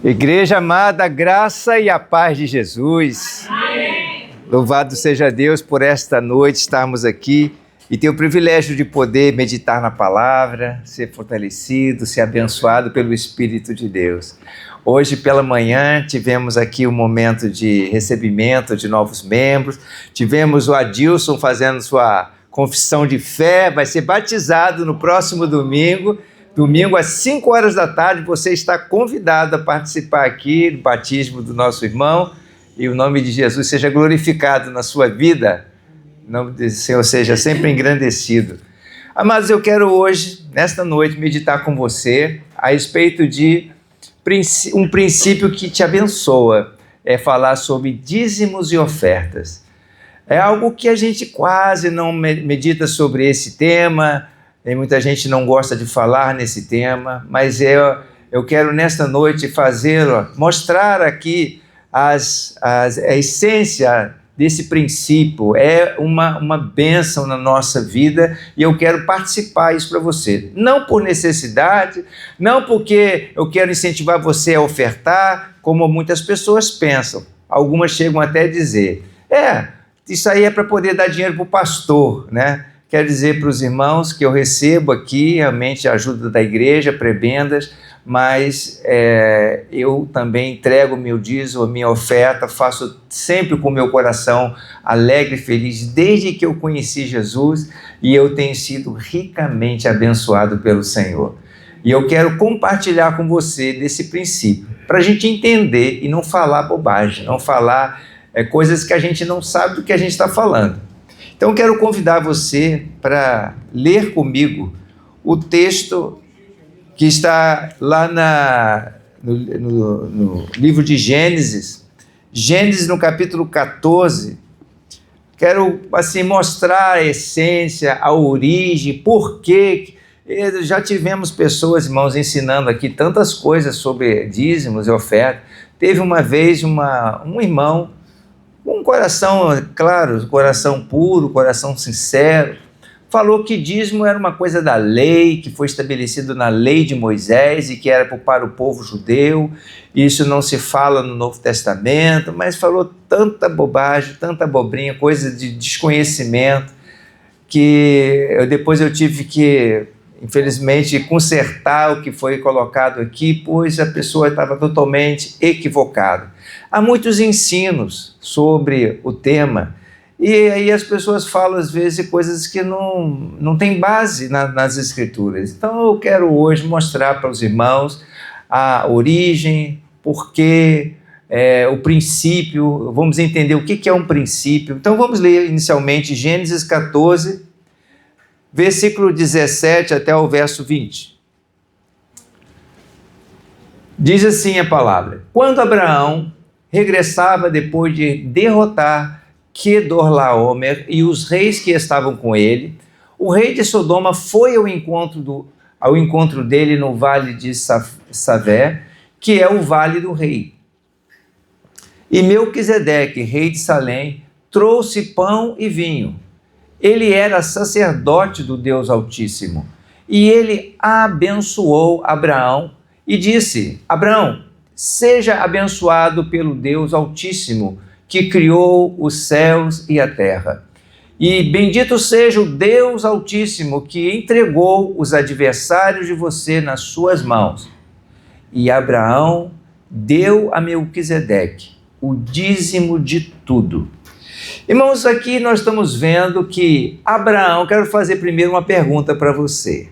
Igreja amada, a graça e a paz de Jesus. Amém. Louvado seja Deus por esta noite estarmos aqui e ter o privilégio de poder meditar na palavra, ser fortalecido, ser abençoado pelo Espírito de Deus. Hoje pela manhã tivemos aqui um momento de recebimento de novos membros, tivemos o Adilson fazendo sua confissão de fé, vai ser batizado no próximo domingo. Domingo às 5 horas da tarde, você está convidado a participar aqui do batismo do nosso irmão e o nome de Jesus seja glorificado na sua vida, o nome do Senhor seja sempre engrandecido. Amados, eu quero hoje, nesta noite, meditar com você a respeito de um princípio que te abençoa, é falar sobre dízimos e ofertas. É algo que a gente quase não medita sobre esse tema. Tem muita gente que não gosta de falar nesse tema, mas eu quero nesta noite mostrar aqui a essência desse princípio. É uma bênção na nossa vida e eu quero participar isso para você. Não por necessidade, não porque eu quero incentivar você a ofertar, como muitas pessoas pensam. Algumas chegam até a dizer, isso aí é para poder dar dinheiro para o pastor, né? Quero dizer para os irmãos que eu recebo aqui realmente a ajuda da igreja, prebendas, mas eu também entrego o meu dízimo, a minha oferta, faço sempre com o meu coração alegre e feliz, desde que eu conheci Jesus, e eu tenho sido ricamente abençoado pelo Senhor. E eu quero compartilhar com você desse princípio, para a gente entender e não falar bobagem, não falar coisas que a gente não sabe do que a gente está falando. Então, eu quero convidar você para ler comigo o texto que está lá no livro de Gênesis. Gênesis, no capítulo 14. Quero, mostrar a essência, a origem, por quê. Já tivemos pessoas, irmãos, ensinando aqui tantas coisas sobre dízimos e ofertas. Teve uma vez um irmão, com um coração, claro, coração puro, coração sincero, falou que dízimo era uma coisa da lei, que foi estabelecido na lei de Moisés e que era para o povo judeu. Isso não se fala no Novo Testamento, mas falou tanta bobagem, tanta abobrinha, coisa de desconhecimento, que depois eu tive que, infelizmente, consertar o que foi colocado aqui, pois a pessoa estava totalmente equivocada. Há muitos ensinos sobre o tema, e aí as pessoas falam às vezes coisas que não têm base nas Escrituras. Então eu quero hoje mostrar para os irmãos a origem, porquê, o princípio, vamos entender o que é um princípio. Então vamos ler inicialmente Gênesis 14, versículo 17 até o verso 20. Diz assim a palavra: Quando Abraão regressava depois de derrotar Quedorlaomer e os reis que estavam com ele, o rei de Sodoma foi ao encontro dele no vale de Savé, que é o vale do rei. E Melquisedeque, rei de Salém, trouxe pão e vinho. Ele era sacerdote do Deus Altíssimo, e ele abençoou Abraão e disse: Abraão, seja abençoado pelo Deus Altíssimo, que criou os céus e a terra. E bendito seja o Deus Altíssimo, que entregou os adversários de você nas suas mãos. E Abraão deu a Melquisedeque o dízimo de tudo. Irmãos, aqui nós estamos vendo que Abraão, quero fazer primeiro uma pergunta para você.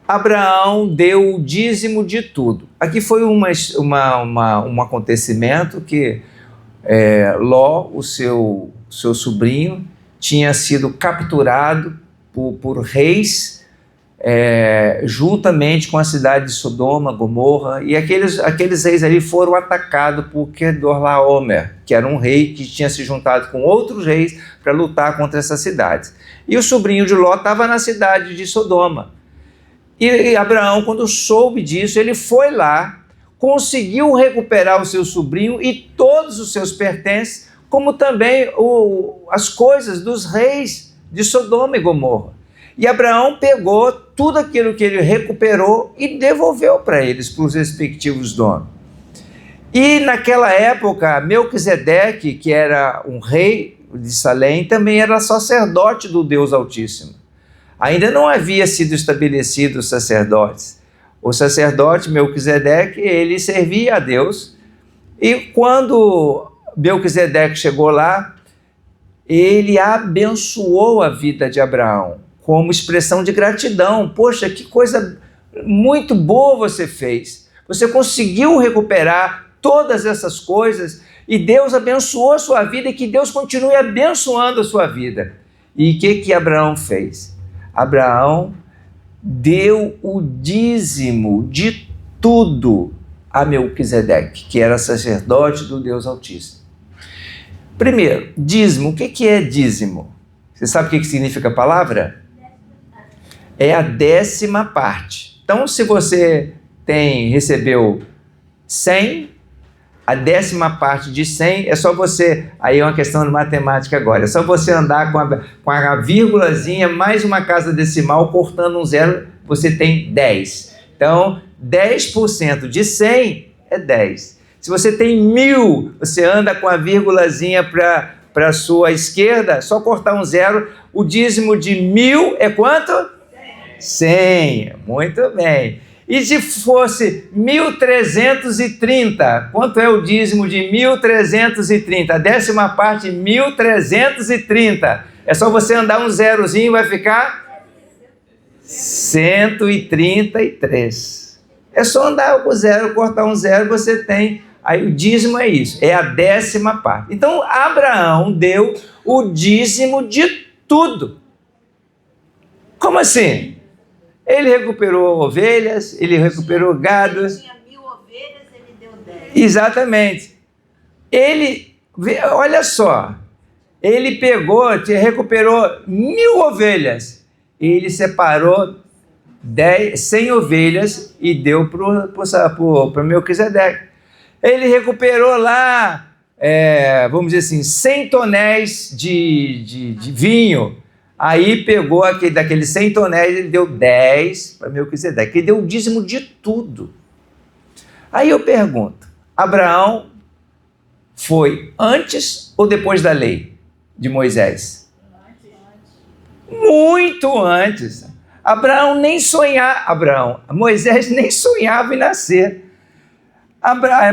Abraão deu o dízimo de tudo. Aqui foi um acontecimento que Ló, o seu sobrinho, tinha sido capturado por reis, juntamente com a cidade de Sodoma, Gomorra, e aqueles reis ali foram atacados por Quedorlaomer, que era um rei que tinha se juntado com outros reis para lutar contra essas cidades. E o sobrinho de Ló estava na cidade de Sodoma. E Abraão, quando soube disso, ele foi lá, conseguiu recuperar o seu sobrinho e todos os seus pertences, como também as coisas dos reis de Sodoma e Gomorra. E Abraão pegou tudo aquilo que ele recuperou e devolveu para eles, para os respectivos donos. E naquela época, Melquisedeque, que era um rei de Salém, também era sacerdote do Deus Altíssimo. Ainda não havia sido estabelecido os sacerdotes. O sacerdote Melquisedeque, ele servia a Deus, e quando Melquisedeque chegou lá, ele abençoou a vida de Abraão, como expressão de gratidão. Poxa, que coisa muito boa você fez. Você conseguiu recuperar todas essas coisas e Deus abençoou a sua vida, e que Deus continue abençoando a sua vida. E o que Abraão fez? Abraão deu o dízimo de tudo a Melquisedeque, que era sacerdote do Deus Altíssimo. Primeiro, dízimo. O que é dízimo? Você sabe o que significa a palavra? É a 10ª parte. Então, se você recebeu 100, a 10ª parte de 100 é só você, aí é uma questão de matemática agora, é só você andar com a vírgulazinha mais uma casa decimal, cortando um zero, você tem 10. Então, 10% de 100 é 10. Se você tem 1000, você anda com a vírgulazinha para a sua esquerda, só cortar um zero, o dízimo de 1000 é quanto? 100. Muito bem. E se fosse 1330, quanto é o dízimo de 1330? A 10ª parte, 1330. É só você andar um zerozinho, vai ficar 133. É só andar com zero, cortar um zero, você tem. Aí o dízimo é isso, é a 10ª parte. Então Abraão deu o dízimo de tudo. Como assim? Ele recuperou ovelhas, ele recuperou gado. Ele tinha 1000 ovelhas, ele deu 10. Exatamente. Olha só, ele recuperou 1000 ovelhas. Ele separou 100 ovelhas e deu para Melquisedeque. Ele recuperou lá, vamos dizer assim, 100 tonéis de vinho. Aí pegou daqueles 100 tonéis, ele deu 10 para Melquisedeque. Ele deu o dízimo de tudo. Aí eu pergunto, Abraão foi antes ou depois da lei de Moisés? Muito antes. Moisés nem sonhava em nascer.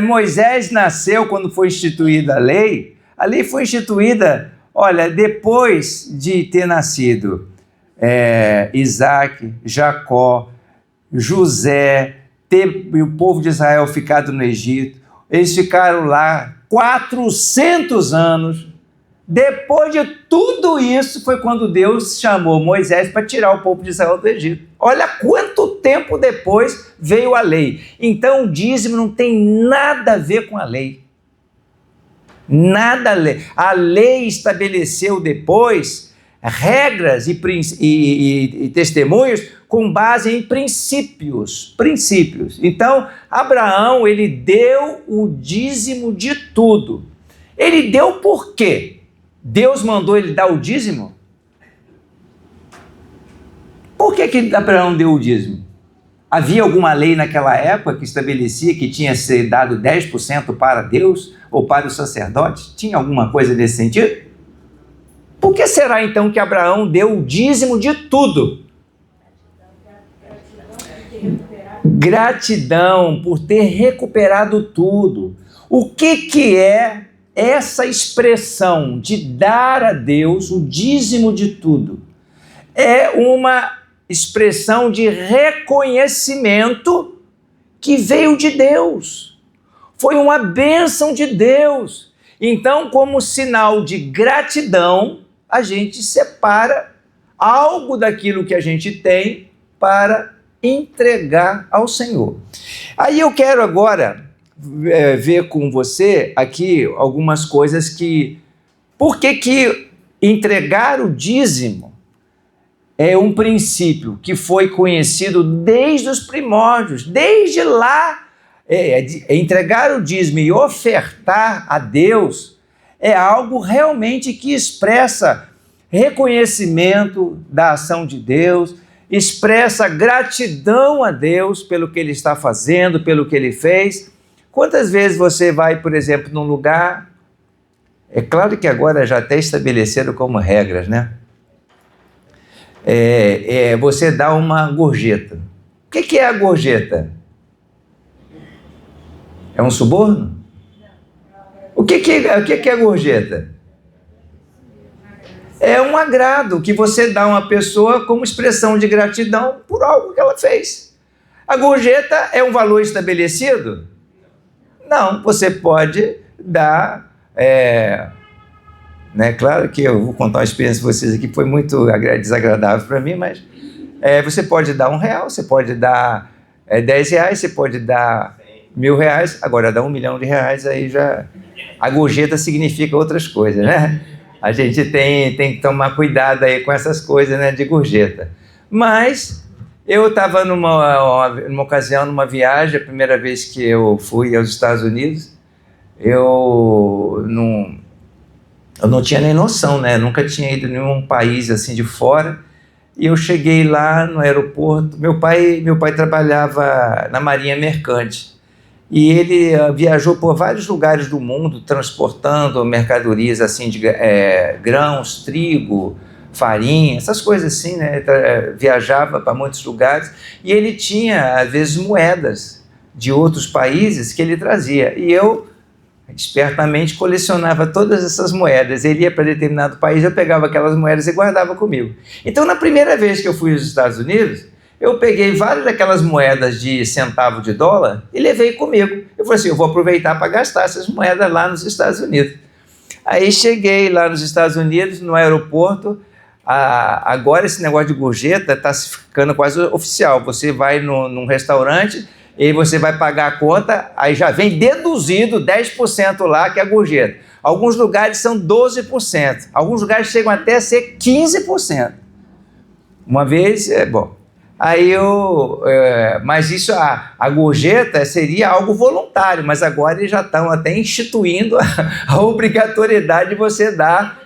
Moisés nasceu quando foi instituída a lei. A lei foi instituída, olha, depois de ter nascido Isaac, Jacó, José, o povo de Israel ficado no Egito. Eles ficaram lá 400 anos. Depois de tudo isso, foi quando Deus chamou Moisés para tirar o povo de Israel do Egito. Olha quanto tempo depois veio a lei. Então o dízimo não tem nada a ver com a lei. Nada a lei. A lei estabeleceu depois regras e testemunhos com base em princípios. Então, Abraão, ele deu o dízimo de tudo. Ele deu por quê? Deus mandou ele dar o dízimo? Por que Abraão deu o dízimo? Havia alguma lei naquela época que estabelecia que tinha que ser dado 10% para Deus ou para os sacerdotes? Tinha alguma coisa nesse sentido? Por que será então que Abraão deu o dízimo de tudo? Gratidão por ter recuperado tudo. O que é essa expressão de dar a Deus o dízimo de tudo? É uma expressão de reconhecimento que veio de Deus. Foi uma bênção de Deus. Então, como sinal de gratidão, a gente separa algo daquilo que a gente tem para entregar ao Senhor. Aí eu quero agora ver com você aqui algumas coisas que... Por que entregar o dízimo é um princípio que foi conhecido desde os primórdios, desde lá. Entregar o dízimo e ofertar a Deus é algo realmente que expressa reconhecimento da ação de Deus, expressa gratidão a Deus pelo que Ele está fazendo, pelo que Ele fez. Quantas vezes você vai, por exemplo, num lugar... É claro que agora já até estabeleceram como regras, né? Você dá uma gorjeta. O que é a gorjeta? É um suborno? O que é a gorjeta? É um agrado que você dá a uma pessoa como expressão de gratidão por algo que ela fez. A gorjeta é um valor estabelecido? Não, você pode dar... Claro que eu vou contar uma experiência para vocês aqui, foi muito desagradável para mim, mas você pode dar R$1, você pode dar R$10, você pode dar R$1.000, agora dar R$1 milhão, aí já... A gorjeta significa outras coisas, né? A gente tem que tomar cuidado aí com essas coisas, né, de gorjeta. Mas eu estava numa ocasião, numa viagem, a primeira vez que eu fui aos Estados Unidos, eu não tinha nem noção, né? Nunca tinha ido em nenhum país assim de fora. E eu cheguei lá no aeroporto. Meu pai trabalhava na Marinha Mercante. E ele viajou por vários lugares do mundo, transportando mercadorias assim de grãos, trigo, farinha, essas coisas assim, né? Viajava para muitos lugares. E ele tinha, às vezes, moedas de outros países que ele trazia. E eu espertamente colecionava todas essas moedas. Ele ia para determinado país, eu pegava aquelas moedas e guardava comigo. Então, na primeira vez que eu fui aos Estados Unidos, eu peguei várias daquelas moedas de centavo de dólar e levei comigo. Eu falei assim, eu vou aproveitar para gastar essas moedas lá nos Estados Unidos. Aí cheguei lá nos Estados Unidos, no aeroporto. Agora esse negócio de gorjeta está ficando quase oficial. Você vai num restaurante e você vai pagar a conta, aí já vem deduzido 10% lá, que é a gorjeta. Alguns lugares são 12%, alguns lugares chegam até a ser 15%. Uma vez, mas isso, a gorjeta seria algo voluntário, mas agora eles já estão até instituindo a obrigatoriedade de você dar...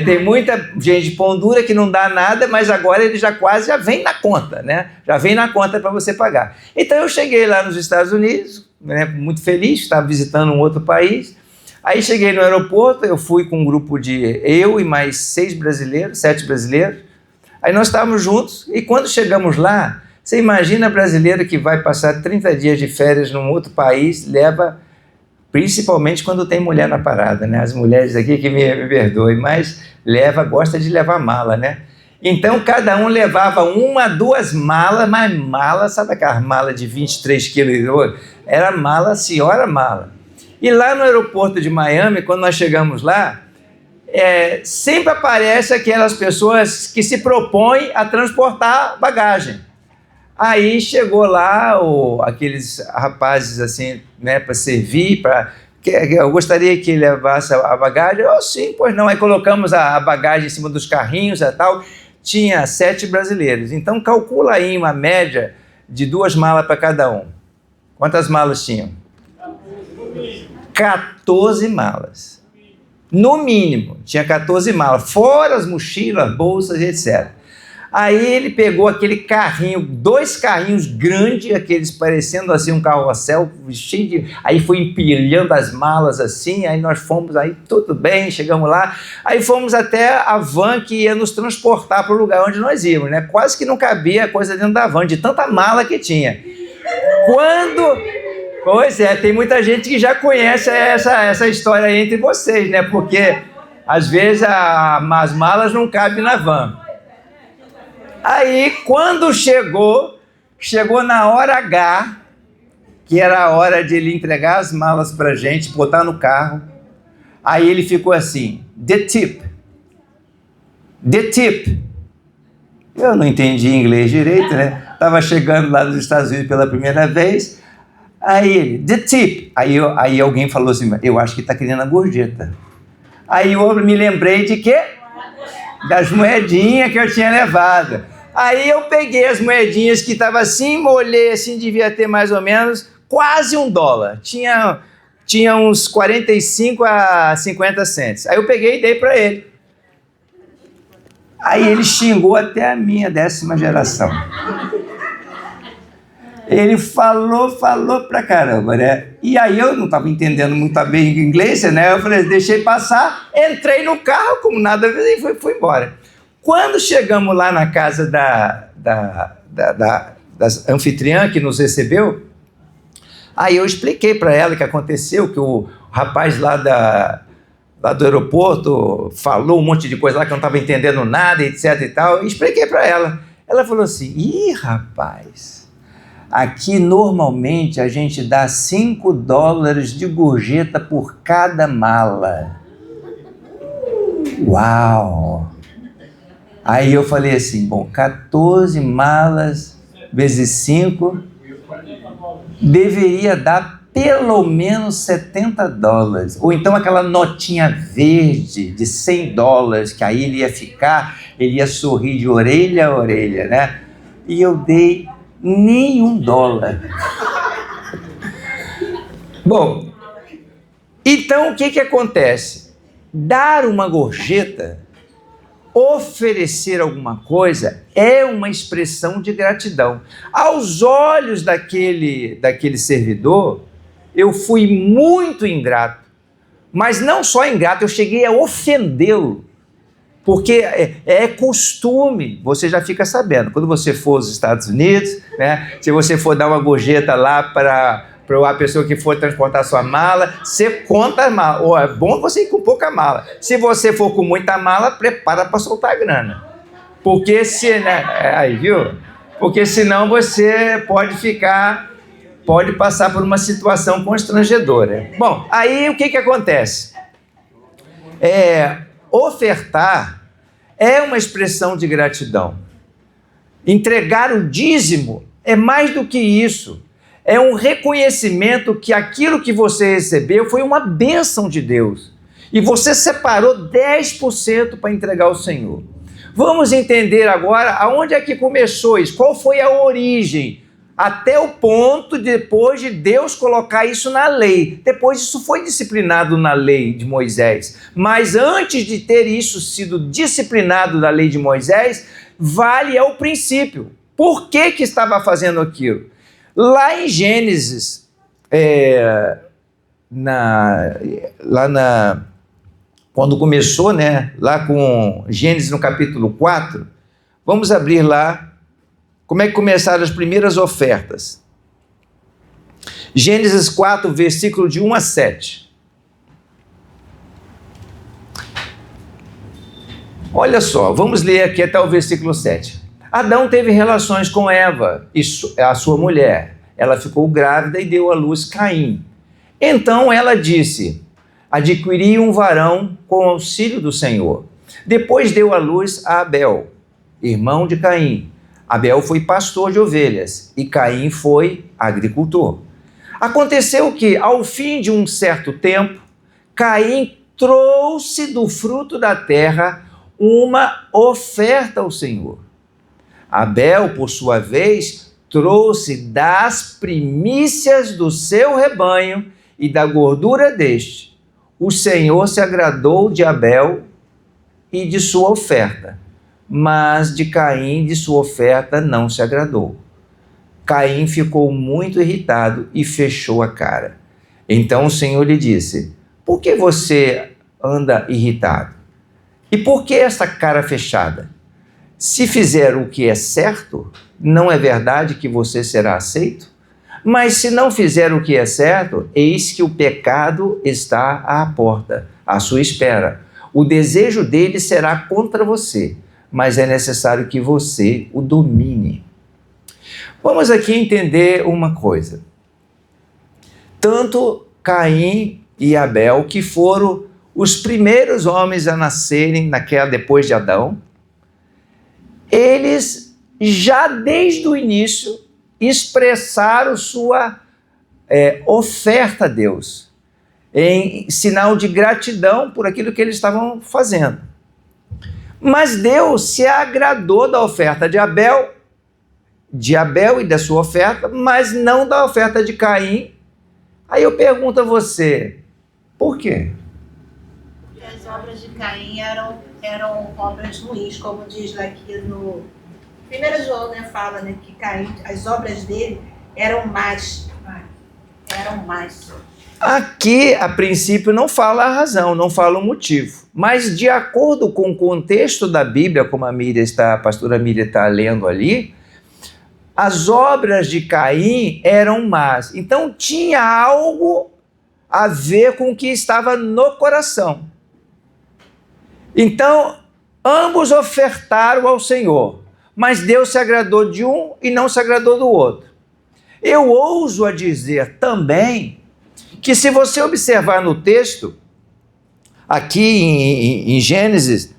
tem muita gente de pão dura que não dá nada, mas agora ele já vem na conta, né? Já vem na conta para você pagar. Então eu cheguei lá nos Estados Unidos, né, muito feliz, estava visitando um outro país. Aí cheguei no aeroporto, eu fui com um grupo de eu e mais 7 brasileiros. Aí nós estávamos juntos e quando chegamos lá, você imagina brasileiro que vai passar 30 dias de férias num outro país, principalmente quando tem mulher na parada, né? As mulheres aqui que me perdoem, mas gosta de levar mala, né? Então, cada um levava 1, 2 malas, mas mala, sabe aquela mala de 23 quilos? Era mala, senhora mala. E lá no aeroporto de Miami, quando nós chegamos lá, sempre aparece aquelas pessoas que se propõem a transportar bagagem. Aí chegou lá aqueles rapazes assim, né, para servir, eu gostaria que levasse a bagagem. Sim, pois não. Aí colocamos a bagagem em cima dos carrinhos e tal. Tinha 7 brasileiros. Então calcula aí uma média de 2 malas para cada um. Quantas malas tinham? 14 malas. No mínimo, tinha 14 malas, fora as mochilas, bolsas e etc. Aí ele pegou aquele carrinho, 2 carrinhos grandes, aqueles parecendo assim um carrossel, cheio de... Aí foi empilhando as malas assim, aí nós fomos, aí tudo bem, chegamos lá. Aí fomos até a van que ia nos transportar para o lugar onde nós íamos, né? Quase que não cabia coisa dentro da van, de tanta mala que tinha. Pois é, tem muita gente que já conhece essa história aí entre vocês, né? Porque às vezes as malas não cabem na van. Aí, quando chegou na hora H, que era a hora de ele entregar as malas para a gente, botar no carro, aí ele ficou assim, the tip. Eu não entendi inglês direito, né? Estava chegando lá nos Estados Unidos pela primeira vez, aí ele, the tip. Aí alguém falou assim, eu acho que está querendo a gorjeta. Aí eu me lembrei de quê? Das moedinhas que eu tinha levado. Aí eu peguei as moedinhas que estavam assim, olhei assim, devia ter mais ou menos quase $1. Tinha uns 45 a 50 cents. Aí eu peguei e dei para ele. Aí ele xingou até a minha 10ª geração. Ele falou pra caramba, né? E aí eu não estava entendendo muito bem inglês, né? Eu falei, deixei passar, entrei no carro, como nada, e fui embora. Quando chegamos lá na casa da anfitriã que nos recebeu, aí eu expliquei para ela o que aconteceu, que o rapaz lá do aeroporto falou um monte de coisa lá que eu não estava entendendo nada, etc e tal, e expliquei para ela. Ela falou assim, rapaz, aqui normalmente a gente dá $5 de gorjeta por cada mala. Uau! Aí eu falei assim, bom, 14 malas vezes 5 deveria dar pelo menos $70. Ou então aquela notinha verde de $100, que aí ele ia sorrir de orelha a orelha, né? E eu dei nem $1. Bom, então o que acontece? Dar uma gorjeta, oferecer alguma coisa, é uma expressão de gratidão. Aos olhos daquele servidor, eu fui muito ingrato, mas não só ingrato, eu cheguei a ofendê-lo, porque é costume, você já fica sabendo, quando você for aos Estados Unidos, né, se você for dar uma gorjeta lá para a pessoa que for transportar sua mala, você conta a mala, ou é bom você ir com pouca mala, se você for com muita mala, prepara para soltar a grana, porque aí viu? Porque senão você pode passar por uma situação constrangedora. Bom, aí o que acontece? Ofertar é uma expressão de gratidão. Entregar o dízimo é mais do que isso. É um reconhecimento que aquilo que você recebeu foi uma bênção de Deus. E você separou 10% para entregar ao Senhor. Vamos entender agora aonde é que começou isso. Qual foi a origem? Até o ponto depois de Deus colocar isso na lei. Depois isso foi disciplinado na lei de Moisés. Mas antes de ter isso sido disciplinado na lei de Moisés, é o princípio. Por que estava fazendo aquilo? Lá em Gênesis, quando começou, né, lá com Gênesis no capítulo 4, vamos abrir lá. Como é que começaram as primeiras ofertas? Gênesis 4, versículo de 1 a 7. Olha só, vamos ler aqui até o versículo 7. Adão teve relações com Eva, a sua mulher. Ela ficou grávida e deu à luz Caim. Então ela disse, adquiri um varão com auxílio do Senhor. Depois deu à luz a Abel, irmão de Caim. Abel foi pastor de ovelhas e Caim foi agricultor. Aconteceu que, ao fim de um certo tempo, Caim trouxe do fruto da terra uma oferta ao Senhor. Abel, por sua vez, trouxe das primícias do seu rebanho e da gordura deste. O Senhor se agradou de Abel e de sua oferta, mas de Caim, de sua oferta, não se agradou. Caim ficou muito irritado e fechou a cara. Então o Senhor lhe disse, por que você anda irritado? E por que essa cara fechada? Se fizer o que é certo, não é verdade que você será aceito? Mas se não fizer o que é certo, eis que o pecado está à porta, à sua espera. O desejo dele será contra você, mas é necessário que você o domine. Vamos aqui entender uma coisa. Tanto Caim e Abel, que foram os primeiros homens a nascerem depois de Adão, eles já desde o início expressaram sua oferta a Deus, em sinal de gratidão por aquilo que eles estavam fazendo. Mas Deus se agradou da oferta de Abel e da sua oferta, mas não da oferta de Caim. Aí eu pergunto a você, por quê? Porque as as obras de Caim eram obras ruins, como diz aqui no 1 João, né, fala, né, que Caim, as obras dele eram más. Eram más. Aqui, a princípio, não fala a razão, não fala o motivo. Mas, de acordo com o contexto da Bíblia, como a pastora Miriam está lendo ali, as obras de Caim eram más. Então, tinha algo a ver com o que estava no coração. Então, ambos ofertaram ao Senhor, mas Deus se agradou de um e não se agradou do outro. Eu ouso a dizer também que, se você observar no texto, aqui em Gênesis,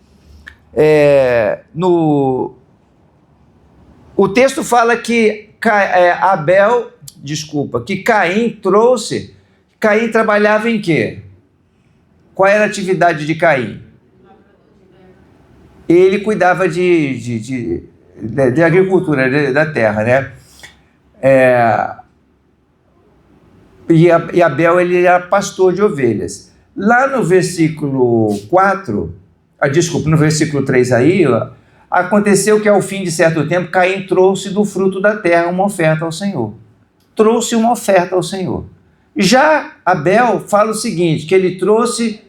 o texto fala que que Caim trabalhava em quê? Qual era a atividade de Caim? Ele cuidava de agricultura, da terra, né? E Abel, ele era pastor de ovelhas. Lá no versículo 4, no versículo 3 aí, aconteceu que ao fim de certo tempo, Caim trouxe do fruto da terra uma oferta ao Senhor. Trouxe uma oferta ao Senhor. Já Abel fala o seguinte, que ele trouxe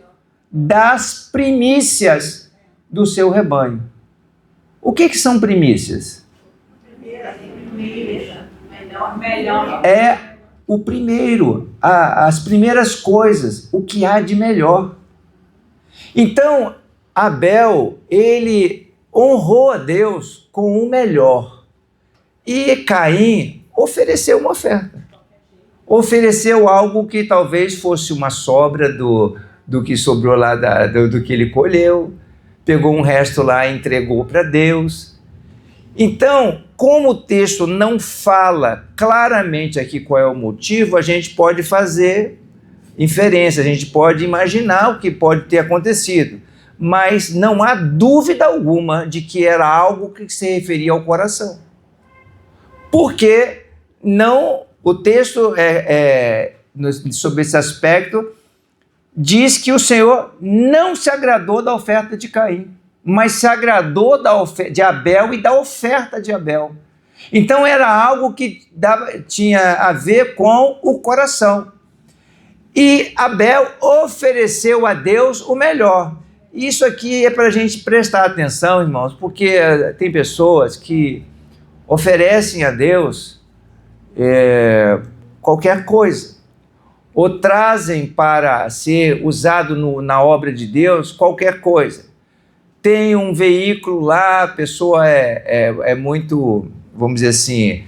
das primícias do seu rebanho. O que são primícias? É o primeiro, as primeiras coisas, o que há de melhor. Então, Abel, ele honrou a Deus com o melhor. E Caim ofereceu uma oferta. Ofereceu algo que talvez fosse uma sobra do que sobrou lá, do que ele colheu. Pegou um resto lá e entregou para Deus. Então, como o texto não fala claramente aqui qual é o motivo, a gente pode fazer inferência, a gente pode imaginar o que pode ter acontecido. Mas não há dúvida alguma de que era algo que se referia ao coração. Porque o texto sobre esse aspecto diz que o Senhor não se agradou da oferta de Caim, mas se agradou de Abel e da oferta de Abel. Então era algo que tinha a ver com o coração. E Abel ofereceu a Deus o melhor. Isso aqui é para a gente prestar atenção, irmãos, porque tem pessoas que oferecem a Deus qualquer coisa, ou trazem para ser usado na obra de Deus qualquer coisa. Tem um veículo lá, a pessoa é muito, vamos dizer assim,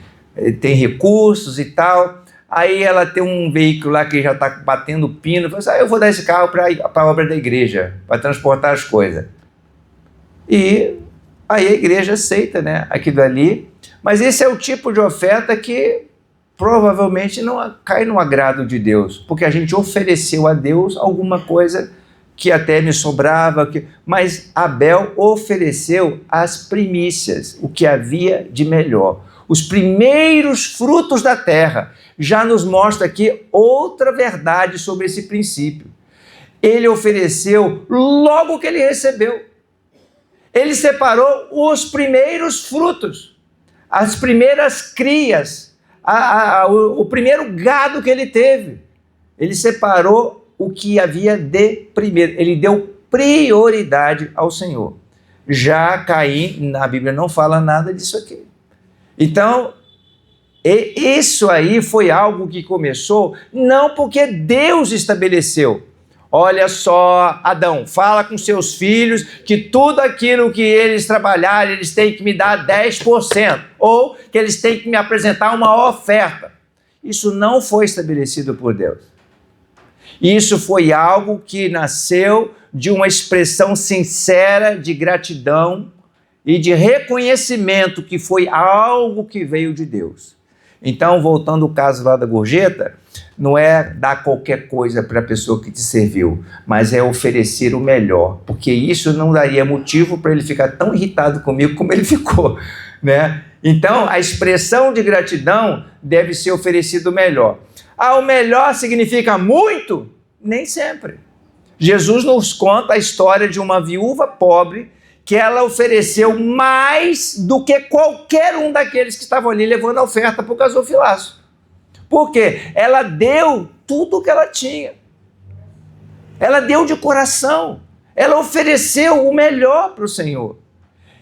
tem recursos e tal, aí ela tem um veículo lá que já está batendo pino, fala assim, eu vou dar esse carro para a obra da igreja, para transportar as coisas. E aí a igreja aceita, né, aquilo ali, mas esse é o tipo de oferta que provavelmente não cai no agrado de Deus, porque a gente ofereceu a Deus alguma coisa que até me sobrava, mas Abel ofereceu as primícias, o que havia de melhor. Os primeiros frutos da terra. Já nos mostra aqui outra verdade sobre esse princípio. Ele ofereceu logo que ele recebeu. Ele separou os primeiros frutos, as primeiras crias, o primeiro gado que ele teve. Ele separou o que havia de primeiro. Ele deu prioridade ao Senhor. Já Caim, na Bíblia não fala nada disso aqui. Então, isso aí foi algo que começou não porque Deus estabeleceu. Olha só, Adão, fala com seus filhos que tudo aquilo que eles trabalharem, eles têm que me dar 10%, ou que eles têm que me apresentar uma oferta. Isso não foi estabelecido por Deus. Isso foi algo que nasceu de uma expressão sincera de gratidão e de reconhecimento que foi algo que veio de Deus. Então, voltando ao caso lá da gorjeta, não é dar qualquer coisa para a pessoa que te serviu, mas é oferecer o melhor, porque isso não daria motivo para ele ficar tão irritado comigo como ele ficou, né? Então, a expressão de gratidão deve ser oferecido o melhor. O melhor significa muito? Nem sempre. Jesus nos conta a história de uma viúva pobre que ela ofereceu mais do que qualquer um daqueles que estavam ali levando a oferta para o gasofilaço. Por quê? Ela deu tudo o que ela tinha. Ela deu de coração. Ela ofereceu o melhor para o Senhor.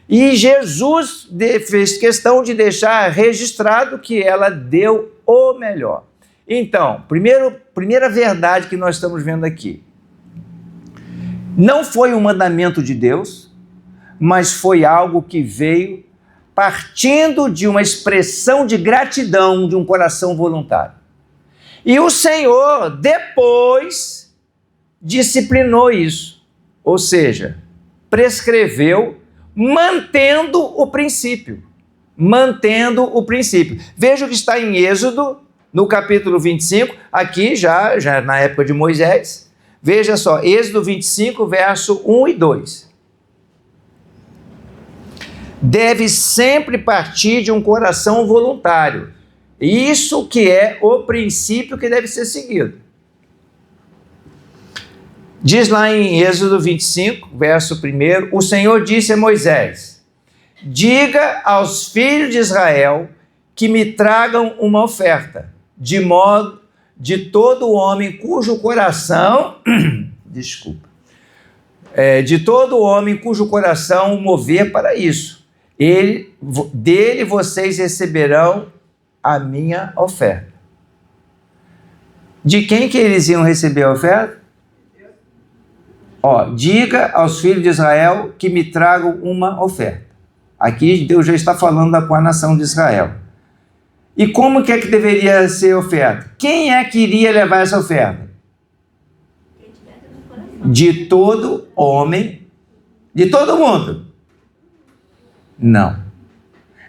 E Jesus fez questão de deixar registrado que ela deu o melhor. Então, primeira verdade que nós estamos vendo aqui. Não foi um mandamento de Deus, mas foi algo que veio partindo de uma expressão de gratidão de um coração voluntário. E o Senhor, depois, disciplinou isso. Ou seja, prescreveu, mantendo o princípio. Mantendo o princípio. Veja o que está em Êxodo, no capítulo 25, aqui já na época de Moisés. Veja só, Êxodo 25, verso 1 e 2. Deve sempre partir de um coração voluntário. Isso que é o princípio que deve ser seguido. Diz lá em Êxodo 25, verso 1, o Senhor disse a Moisés: diga aos filhos de Israel que me tragam uma oferta, de modo de todo homem cujo coração, de todo homem cujo coração o mover para isso. Dele vocês receberão a minha oferta. De quem que eles iam receber a oferta? Diga aos filhos de Israel que me tragam uma oferta. Aqui Deus já está falando com a nação de Israel. E como que é que deveria ser a oferta? Quem é que iria levar essa oferta? De todo homem, de todo mundo. Não.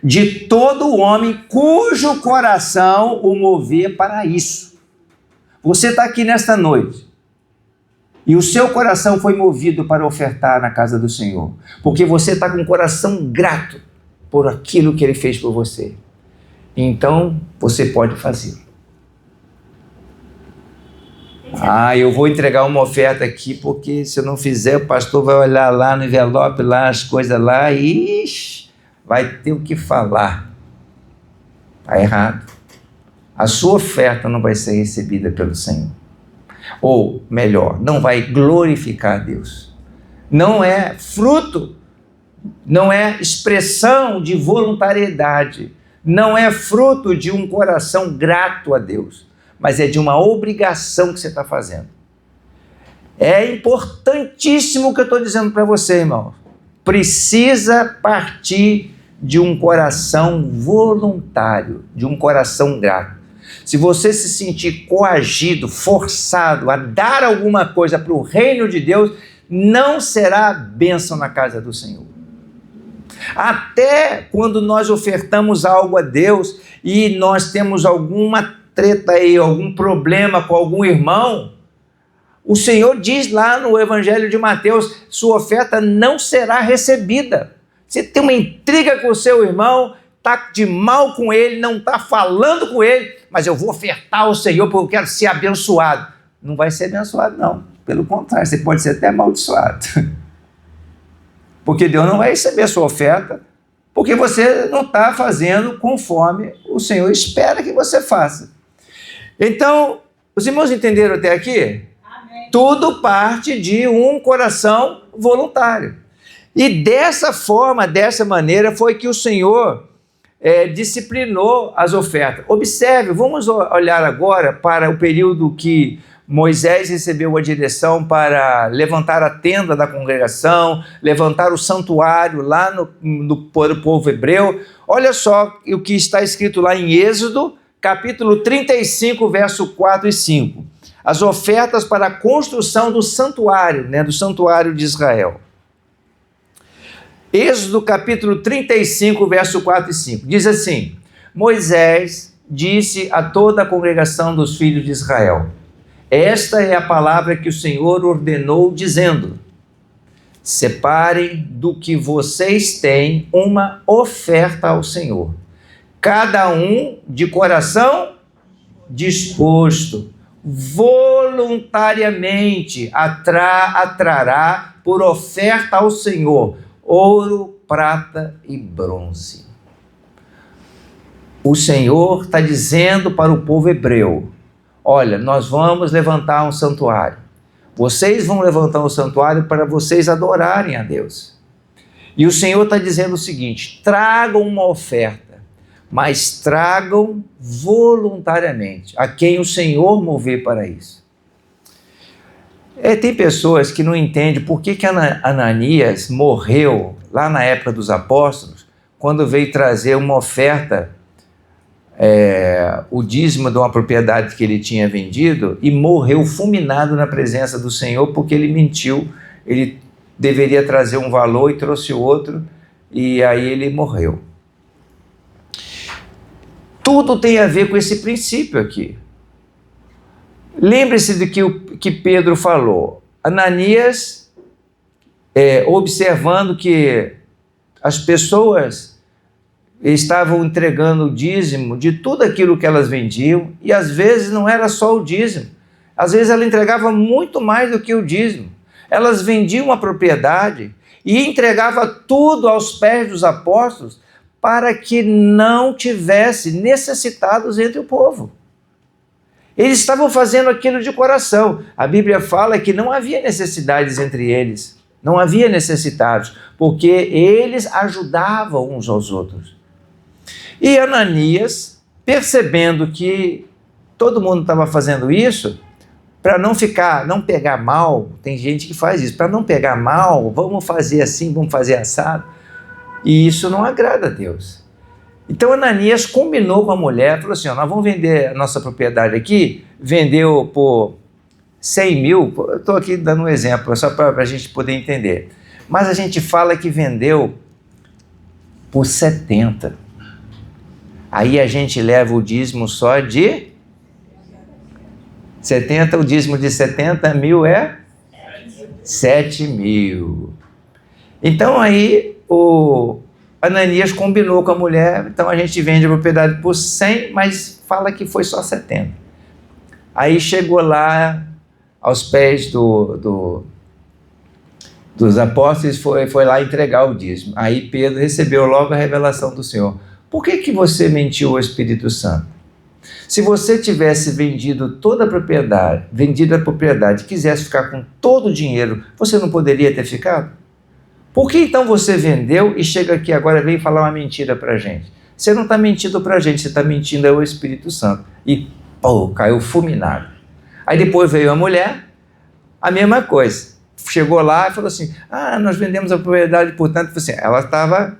De todo homem cujo coração o mover para isso. Você está aqui nesta noite e o seu coração foi movido para ofertar na casa do Senhor, porque você está com um coração grato por aquilo que Ele fez por você. Então, você pode fazer. Eu vou entregar uma oferta aqui, porque se eu não fizer, o pastor vai olhar lá no envelope, lá as coisas lá, e vai ter o que falar. Está errado. A sua oferta não vai ser recebida pelo Senhor. Ou, melhor, não vai glorificar a Deus. Não é fruto, não é expressão de voluntariedade, não é fruto de um coração grato a Deus, mas é de uma obrigação que você está fazendo. É importantíssimo o que eu estou dizendo para você, irmão. Precisa partir de um coração voluntário, de um coração grato. Se você se sentir coagido, forçado a dar alguma coisa para o reino de Deus, não será bênção na casa do Senhor. Até quando nós ofertamos algo a Deus e nós temos alguma treta aí, algum problema com algum irmão, o Senhor diz lá no Evangelho de Mateus, sua oferta não será recebida. Você tem uma intriga com o seu irmão, está de mal com ele, não está falando com ele, mas eu vou ofertar ao Senhor porque eu quero ser abençoado. Não vai ser abençoado, não. Pelo contrário, você pode ser até amaldiçoado. Porque Deus não vai receber a sua oferta, porque você não está fazendo conforme o Senhor espera que você faça. Então, os irmãos entenderam até aqui? Amém. Tudo parte de um coração voluntário. E dessa forma, dessa maneira, foi que o Senhor disciplinou as ofertas. Observe, vamos olhar agora para o período que Moisés recebeu a direção para levantar a tenda da congregação, levantar o santuário lá no povo hebreu. Olha só o que está escrito lá em Êxodo, capítulo 35, verso 4 e 5. As ofertas para a construção do santuário de Israel. Êxodo capítulo 35, verso 4 e 5. Diz assim: Moisés disse a toda a congregação dos filhos de Israel: esta é a palavra que o Senhor ordenou, dizendo: separem do que vocês têm uma oferta ao Senhor, cada um de coração disposto, voluntário. voluntariamente atrará por oferta ao Senhor ouro, prata e bronze. O Senhor está dizendo para o povo hebreu: olha, nós vamos levantar um santuário. Vocês vão levantar um santuário para vocês adorarem a Deus. E o Senhor está dizendo o seguinte: tragam uma oferta, mas tragam voluntariamente, a quem o Senhor mover para isso. Tem pessoas que não entendem por que Ananias morreu lá na época dos apóstolos, quando veio trazer uma oferta, o dízimo de uma propriedade que ele tinha vendido, e morreu fulminado na presença do Senhor porque ele mentiu. Ele deveria trazer um valor e trouxe outro, e aí ele morreu. Tudo tem a ver com esse princípio aqui. Lembre-se do que Pedro falou. Ananias, observando que as pessoas estavam entregando o dízimo de tudo aquilo que elas vendiam, e às vezes não era só o dízimo, às vezes ela entregava muito mais do que o dízimo. Elas vendiam a propriedade e entregava tudo aos pés dos apóstolos para que não tivesse necessitados entre o povo. Eles estavam fazendo aquilo de coração. A Bíblia fala que não havia necessidades entre eles, não havia necessitados, porque eles ajudavam uns aos outros. E Ananias, percebendo que todo mundo estava fazendo isso, para não pegar mal, tem gente que faz isso, para não pegar mal, vamos fazer assim, vamos fazer assado, e isso não agrada a Deus. Então Ananias combinou com a mulher, falou assim: nós vamos vender a nossa propriedade aqui, vendeu por 100 mil, eu estou aqui dando um exemplo, só para a gente poder entender, mas a gente fala que vendeu por 70. Aí a gente leva o dízimo só de 70, o dízimo de 70 mil é 7 mil. Então aí o Ananias combinou com a mulher, então a gente vende a propriedade por 100, mas fala que foi só 70. Aí chegou lá aos pés dos apóstolos, foi lá entregar o dízimo. Aí Pedro recebeu logo a revelação do Senhor: por que você mentiu ao Espírito Santo? Se você tivesse vendido a propriedade, quisesse ficar com todo o dinheiro, você não poderia ter ficado? Por que então você vendeu e chega aqui agora e vem falar uma mentira para a gente? Você não está mentindo para a gente, você está mentindo ao Espírito Santo. E caiu fulminado. Aí depois veio a mulher, a mesma coisa. Chegou lá e falou assim: nós vendemos a propriedade, portanto, assim, ela estava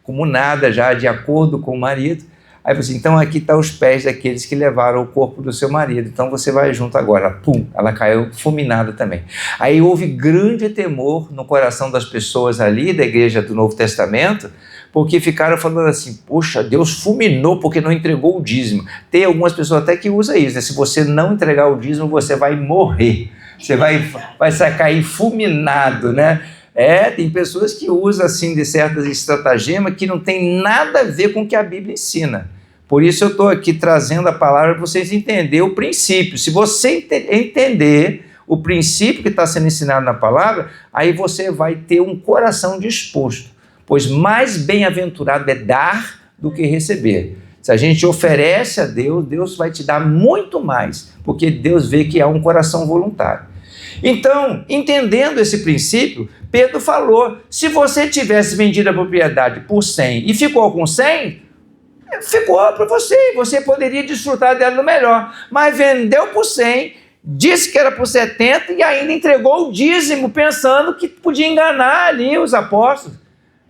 comunada já, de acordo com o marido. Aí falou assim: então aqui estão os pés daqueles que levaram o corpo do seu marido, então você vai junto agora. Pum, ela caiu fulminada também. Aí houve grande temor no coração das pessoas ali da igreja do Novo Testamento, porque ficaram falando assim: poxa, Deus fulminou porque não entregou o dízimo. Tem algumas pessoas até que usam isso, né? Se você não entregar o dízimo, você vai morrer, você vai cair fulminado, né? Tem pessoas que usam assim de certas estratagemas que não tem nada a ver com o que a Bíblia ensina. Por isso eu estou aqui trazendo a palavra para vocês entenderem o princípio. Se você entender o princípio que está sendo ensinado na palavra, aí você vai ter um coração disposto, pois mais bem-aventurado é dar do que receber. Se a gente oferece a Deus, Deus vai te dar muito mais, porque Deus vê que há um coração voluntário. Então, entendendo esse princípio, Pedro falou: se você tivesse vendido a propriedade por 100 e ficou com 100, ficou para você poderia desfrutar dela no melhor, mas vendeu por 100, disse que era por 70 e ainda entregou o dízimo, pensando que podia enganar ali os apóstolos.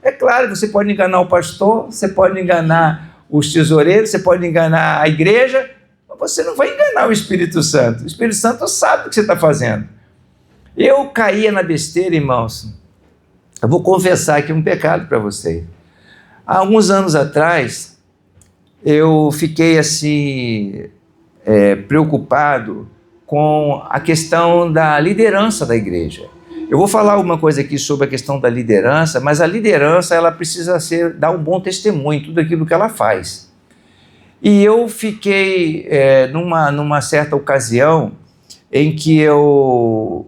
É claro, você pode enganar o pastor, você pode enganar os tesoureiros, você pode enganar a igreja, mas você não vai enganar o Espírito Santo. O Espírito Santo sabe o que você está fazendo. Eu caía na besteira, irmãos. Eu vou confessar aqui um pecado para vocês. Há alguns anos atrás, eu fiquei assim, preocupado com a questão da liderança da igreja. Eu vou falar alguma coisa aqui sobre a questão da liderança, mas a liderança ela precisa dar um bom testemunho em tudo aquilo que ela faz. E eu fiquei, numa certa ocasião, em que eu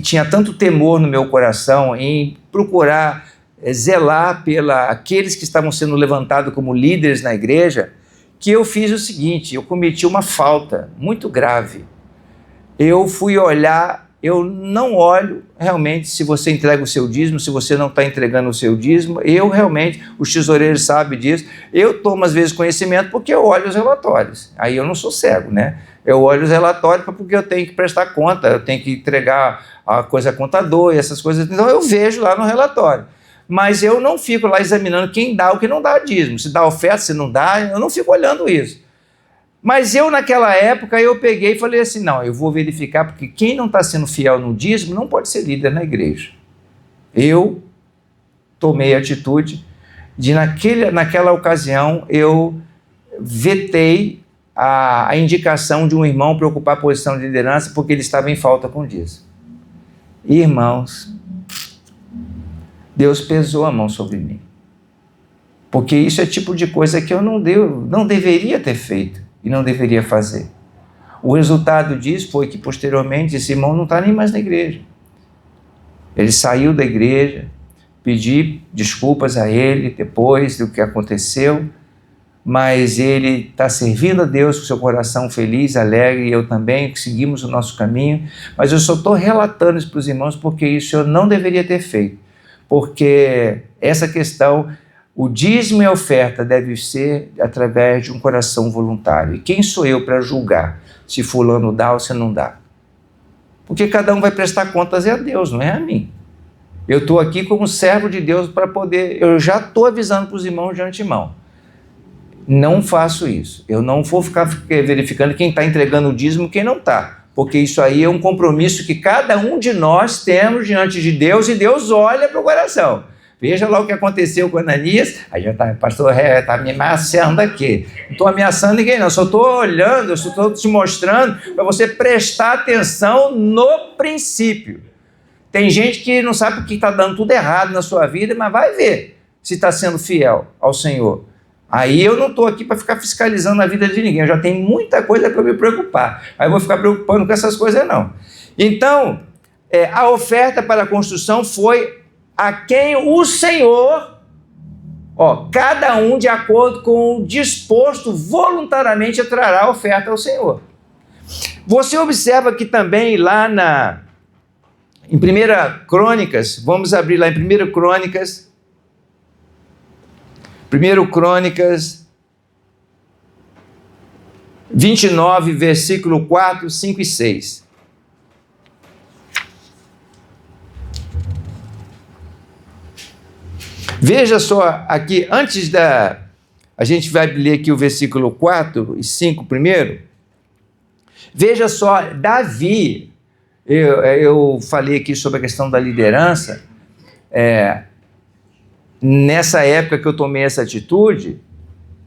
tinha tanto temor no meu coração em procurar zelar pela aqueles que estavam sendo levantados como líderes na igreja, que eu fiz o seguinte: eu cometi uma falta muito grave. Eu fui olhar, eu não olho realmente se você entrega o seu dízimo, se você não está entregando o seu dízimo. Eu realmente, os tesoureiros sabem disso, eu tomo às vezes conhecimento porque eu olho os relatórios. Aí eu não sou cego, né? Eu olho os relatórios porque eu tenho que prestar conta, eu tenho que entregar a coisa a contador e essas coisas. Então eu vejo lá no relatório. Mas eu não fico lá examinando quem dá ou quem não dá dízimo. Se dá oferta, se não dá, eu não fico olhando isso. Mas eu, naquela época, eu peguei e falei assim, não, eu vou verificar, porque quem não está sendo fiel no dízimo não pode ser líder na igreja. Eu tomei a atitude de, naquela ocasião, eu vetei a indicação de um irmão para ocupar a posição de liderança, porque ele estava em falta com dízimo. Irmãos, Deus pesou a mão sobre mim, porque isso é tipo de coisa que eu não deveria ter feito e não deveria fazer. O resultado disso foi que posteriormente esse irmão não está nem mais na igreja. Ele saiu da igreja, pedi desculpas a ele depois do que aconteceu, mas ele está servindo a Deus com seu coração feliz, alegre, e eu também, seguimos o nosso caminho. Mas eu só estou relatando isso para os irmãos porque isso eu não deveria ter feito. Porque essa questão, o dízimo e a oferta deve ser através de um coração voluntário. E quem sou eu para julgar se fulano dá ou se não dá? Porque cada um vai prestar contas a Deus, não é a mim. Eu estou aqui como servo de Deus para poder... Eu já estou avisando para os irmãos de antemão. Não faço isso. Eu não vou ficar verificando quem está entregando o dízimo e quem não está. Porque isso aí é um compromisso que cada um de nós temos diante de Deus, e Deus olha para o coração. Veja lá o que aconteceu com Ananias. Aí já está, pastor, está me ameaçando aqui. Não estou ameaçando ninguém, não. Só estou olhando, eu só estou te mostrando para você prestar atenção no princípio. Tem gente que não sabe porque está dando tudo errado na sua vida, mas vai ver se está sendo fiel ao Senhor. Aí eu não estou aqui para ficar fiscalizando a vida de ninguém, eu já tenho muita coisa para me preocupar. Aí eu vou ficar preocupando com essas coisas, não. Então, a oferta para a construção foi a quem o Senhor, cada um de acordo com o disposto, voluntariamente trará a oferta ao Senhor. Você observa que também lá em 1 Crônicas, vamos abrir lá em 1 Crônicas, 29, versículo 4, 5 e 6. Veja só aqui, antes a gente vai ler aqui o versículo 4 e 5 primeiro. Veja só, Davi, eu falei aqui sobre a questão da liderança, nessa época que eu tomei essa atitude,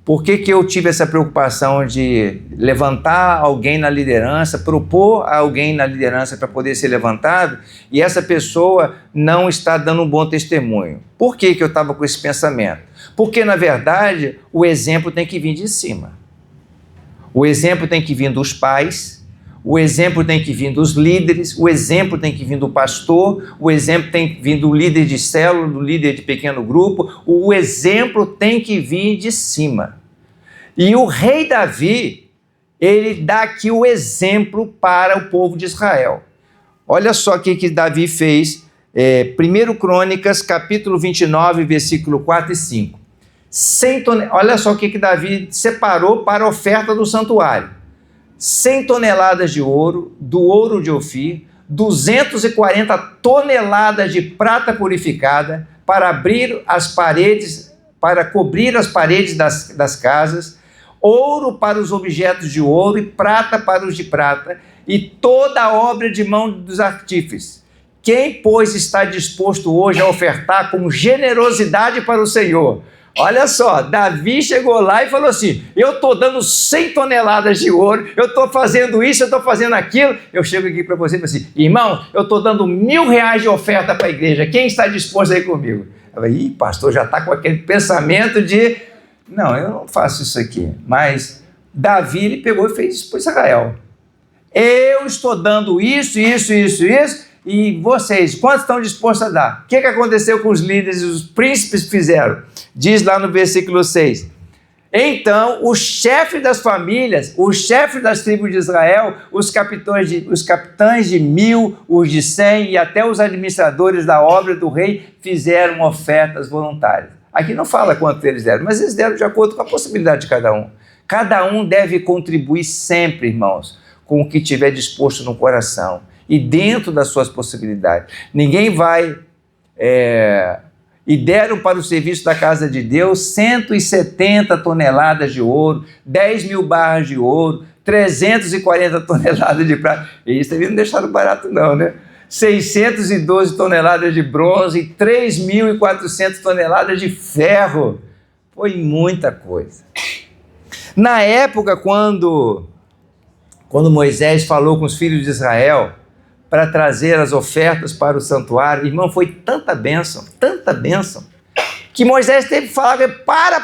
por que eu tive essa preocupação de levantar alguém na liderança, propor alguém na liderança para poder ser levantado, e essa pessoa não está dando um bom testemunho? Por que eu estava com esse pensamento? Porque, na verdade, o exemplo tem que vir de cima. O exemplo tem que vir dos pais, o exemplo tem que vir dos líderes, o exemplo tem que vir do pastor, o exemplo tem que vir do líder de célula, do líder de pequeno grupo, o exemplo tem que vir de cima. E o rei Davi, ele dá aqui o exemplo para o povo de Israel. Olha só o que Davi fez, 1 Crônicas, capítulo 29, versículo 4 e 5. Olha só o que Davi separou para a oferta do santuário. 100 toneladas de ouro, do ouro de Ofir, 240 toneladas de prata purificada para abrir as paredes, para cobrir as paredes das casas, ouro para os objetos de ouro e prata para os de prata, e toda a obra de mão dos artífices. Quem, pois, está disposto hoje a ofertar com generosidade para o Senhor? Olha só, Davi chegou lá e falou assim, eu estou dando 100 toneladas de ouro, eu estou fazendo isso, eu estou fazendo aquilo. Eu chego aqui para você e falo assim, irmão, eu estou dando R$1.000 de oferta para a igreja, quem está disposto a ir comigo? Eu falei, pastor, já está com aquele pensamento de, não, eu não faço isso aqui. Mas Davi, ele pegou e fez isso para Israel. eu estou dando isso, e vocês, quantos estão dispostos a dar? O que aconteceu com os líderes e os príncipes fizeram? Diz lá no versículo 6. Então, o chefe das famílias, o chefe das tribos de Israel, os capitães de 1000, os de 100 e até os administradores da obra do rei fizeram ofertas voluntárias. Aqui não fala quanto eles deram, mas eles deram de acordo com a possibilidade de cada um. Cada um deve contribuir sempre, irmãos, com o que tiver disposto no coração e dentro das suas possibilidades. Ninguém vai... E deram para o serviço da casa de Deus 170 toneladas de ouro, 10.000 barras de ouro, 340 toneladas de prata. E isso também não deixaram barato não, né? 612 toneladas de bronze e 3.400 toneladas de ferro. Foi muita coisa. Na época, quando Moisés falou com os filhos de Israel para trazer as ofertas para o santuário, irmão, foi tanta bênção, que Moisés teve que falar,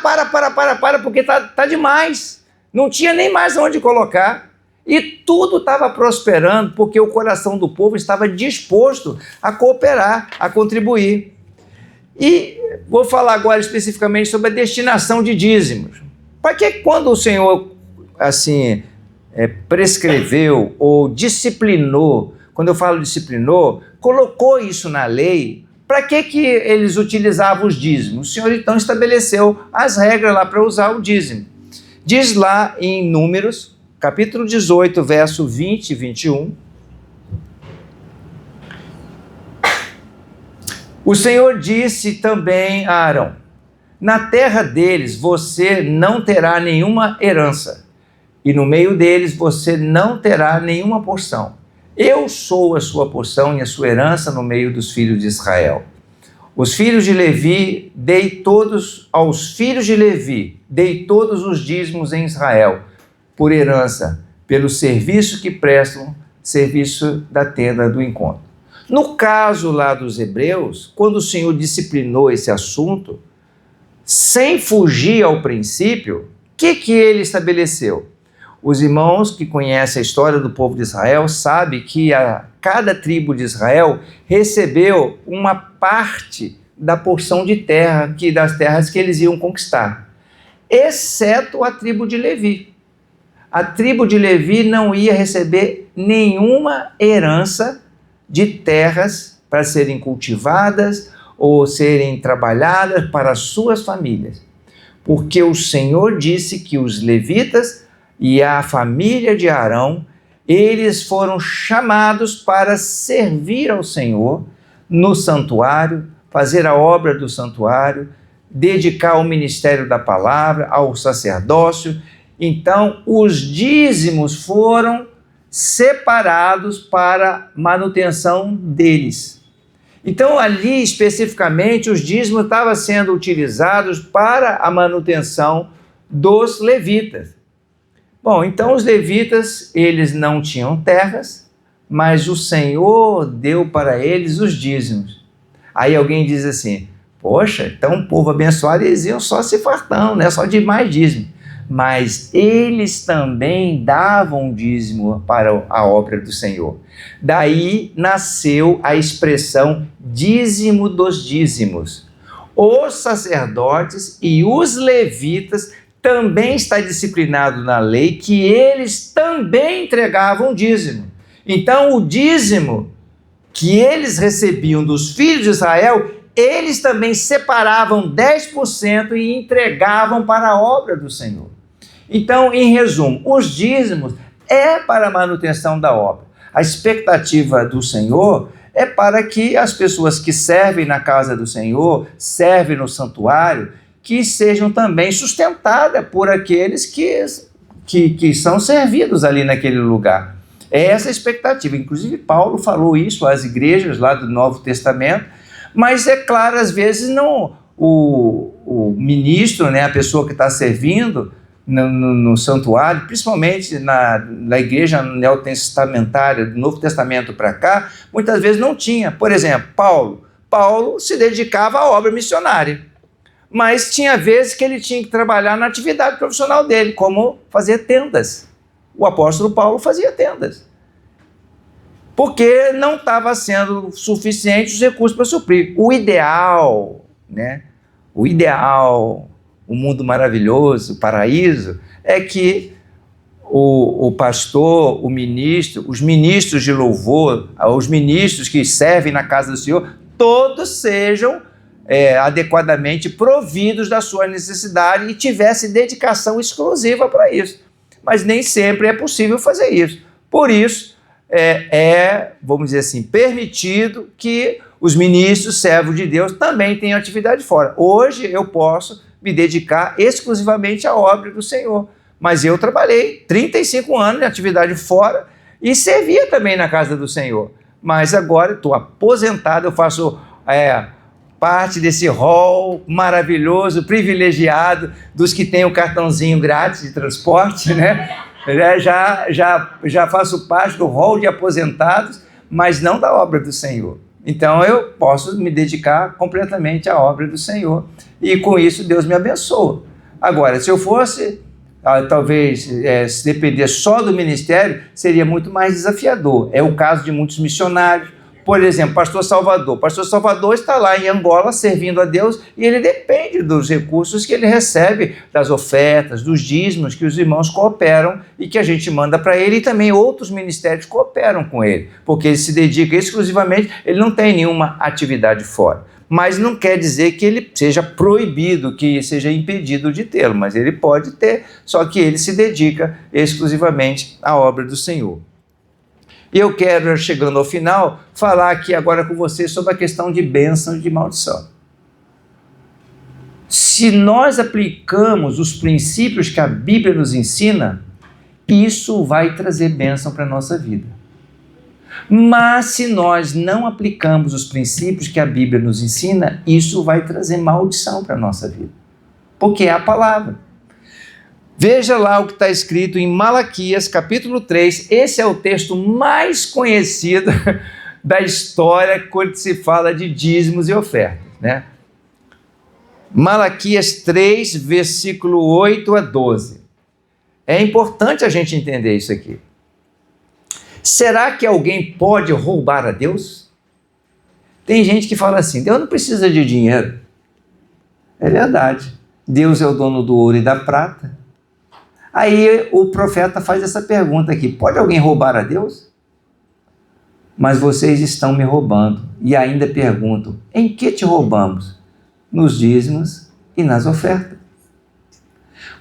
para, porque tá demais. Não tinha nem mais onde colocar. E tudo estava prosperando, porque o coração do povo estava disposto a cooperar, a contribuir. E vou falar agora especificamente sobre a destinação de dízimos. Para que quando o Senhor, assim, prescreveu ou disciplinou, quando eu falo disciplinou, colocou isso na lei, para que eles utilizavam os dízimos? O Senhor então estabeleceu as regras lá para usar o dízimo. Diz lá em Números, capítulo 18, verso 20 e 21. O Senhor disse também a Arão: na terra deles você não terá nenhuma herança, e no meio deles você não terá nenhuma porção. Eu sou a sua porção e a sua herança no meio dos filhos de Israel. Os filhos de Levi, dei todos os dízimos em Israel, por herança, pelo serviço que prestam, serviço da tenda do encontro. No caso lá dos hebreus, quando o Senhor disciplinou esse assunto, sem fugir ao princípio, o que ele estabeleceu? Os irmãos que conhecem a história do povo de Israel sabem que cada tribo de Israel recebeu uma parte da porção de terra, das terras que eles iam conquistar, exceto a tribo de Levi. A tribo de Levi não ia receber nenhuma herança de terras para serem cultivadas ou serem trabalhadas para as suas famílias, porque o Senhor disse que os levitas e a família de Arão, eles foram chamados para servir ao Senhor no santuário, fazer a obra do santuário, dedicar ao ministério da palavra, ao sacerdócio. Então, os dízimos foram separados para manutenção deles. Então, ali, especificamente, os dízimos estavam sendo utilizados para a manutenção dos levitas. Bom, então os levitas, eles não tinham terras, mas o Senhor deu para eles os dízimos. Aí alguém diz assim, poxa, então o povo abençoado, eles iam só se fartando, né? Só de mais dízimo. Mas eles também davam dízimo para a obra do Senhor. Daí nasceu a expressão dízimo dos dízimos. Os sacerdotes e os levitas também está disciplinado na lei que eles também entregavam dízimo. Então, o dízimo que eles recebiam dos filhos de Israel, eles também separavam 10% e entregavam para a obra do Senhor. Então, em resumo, os dízimos é para a manutenção da obra. A expectativa do Senhor é para que as pessoas que servem na casa do Senhor, servem no santuário, que sejam também sustentadas por aqueles que são servidos ali naquele lugar. É essa a expectativa. Inclusive, Paulo falou isso às igrejas lá do Novo Testamento, mas é claro, às vezes não o ministro, né, a pessoa que está servindo no santuário, principalmente na igreja neotestamentária, do Novo Testamento para cá, muitas vezes não tinha. Por exemplo, Paulo se dedicava à obra missionária. Mas tinha vezes que ele tinha que trabalhar na atividade profissional dele, como fazer tendas. O apóstolo Paulo fazia tendas. porque não estava sendo suficiente os recursos para suprir. O ideal, né? O ideal, o mundo maravilhoso, o paraíso, é que o pastor, o ministro, os ministros de louvor, os ministros que servem na casa do Senhor, todos sejam adequadamente providos da sua necessidade e tivessem dedicação exclusiva para isso. Mas nem sempre é possível fazer isso. Por isso, vamos dizer assim, permitido que os ministros, servos de Deus, também tenham atividade fora. Hoje eu posso me dedicar exclusivamente à obra do Senhor, mas eu trabalhei 35 anos em atividade fora e servia também na casa do Senhor. Mas agora estou aposentado, eu faço parte desse hall maravilhoso, privilegiado, dos que têm o cartãozinho grátis de transporte, né? Já faço parte do hall de aposentados, mas não da obra do Senhor. Então eu posso me dedicar completamente à obra do Senhor e com isso Deus me abençoa. Agora, se eu fosse, talvez, se depender só do ministério, seria muito mais desafiador. É o caso de muitos missionários. Por exemplo, pastor Salvador. Pastor Salvador está lá em Angola servindo a Deus e ele depende dos recursos que ele recebe, das ofertas, dos dízimos que os irmãos cooperam e que a gente manda para ele, e também outros ministérios cooperam com ele, porque ele se dedica exclusivamente, ele não tem nenhuma atividade fora. Mas não quer dizer que ele seja proibido, que seja impedido de tê-lo, mas ele pode ter, só que ele se dedica exclusivamente à obra do Senhor. E eu quero, chegando ao final, falar aqui agora com vocês sobre a questão de bênção e de maldição. Se nós aplicamos os princípios que a Bíblia nos ensina, isso vai trazer bênção para a nossa vida. Mas se nós não aplicamos os princípios que a Bíblia nos ensina, isso vai trazer maldição para a nossa vida. Porque é a palavra. Veja lá o que está escrito em Malaquias, capítulo 3. Esse é o texto mais conhecido da história quando se fala de dízimos e ofertas, né? Malaquias 3, versículo 8 a 12. É importante a gente entender isso aqui. Será que alguém pode roubar a Deus? Tem gente que fala assim, Deus não precisa de dinheiro. É verdade. Deus é o dono do ouro e da prata. Aí o profeta faz essa pergunta aqui, pode alguém roubar a Deus? Mas vocês estão me roubando. E ainda perguntam, em que te roubamos? Nos dízimos e nas ofertas.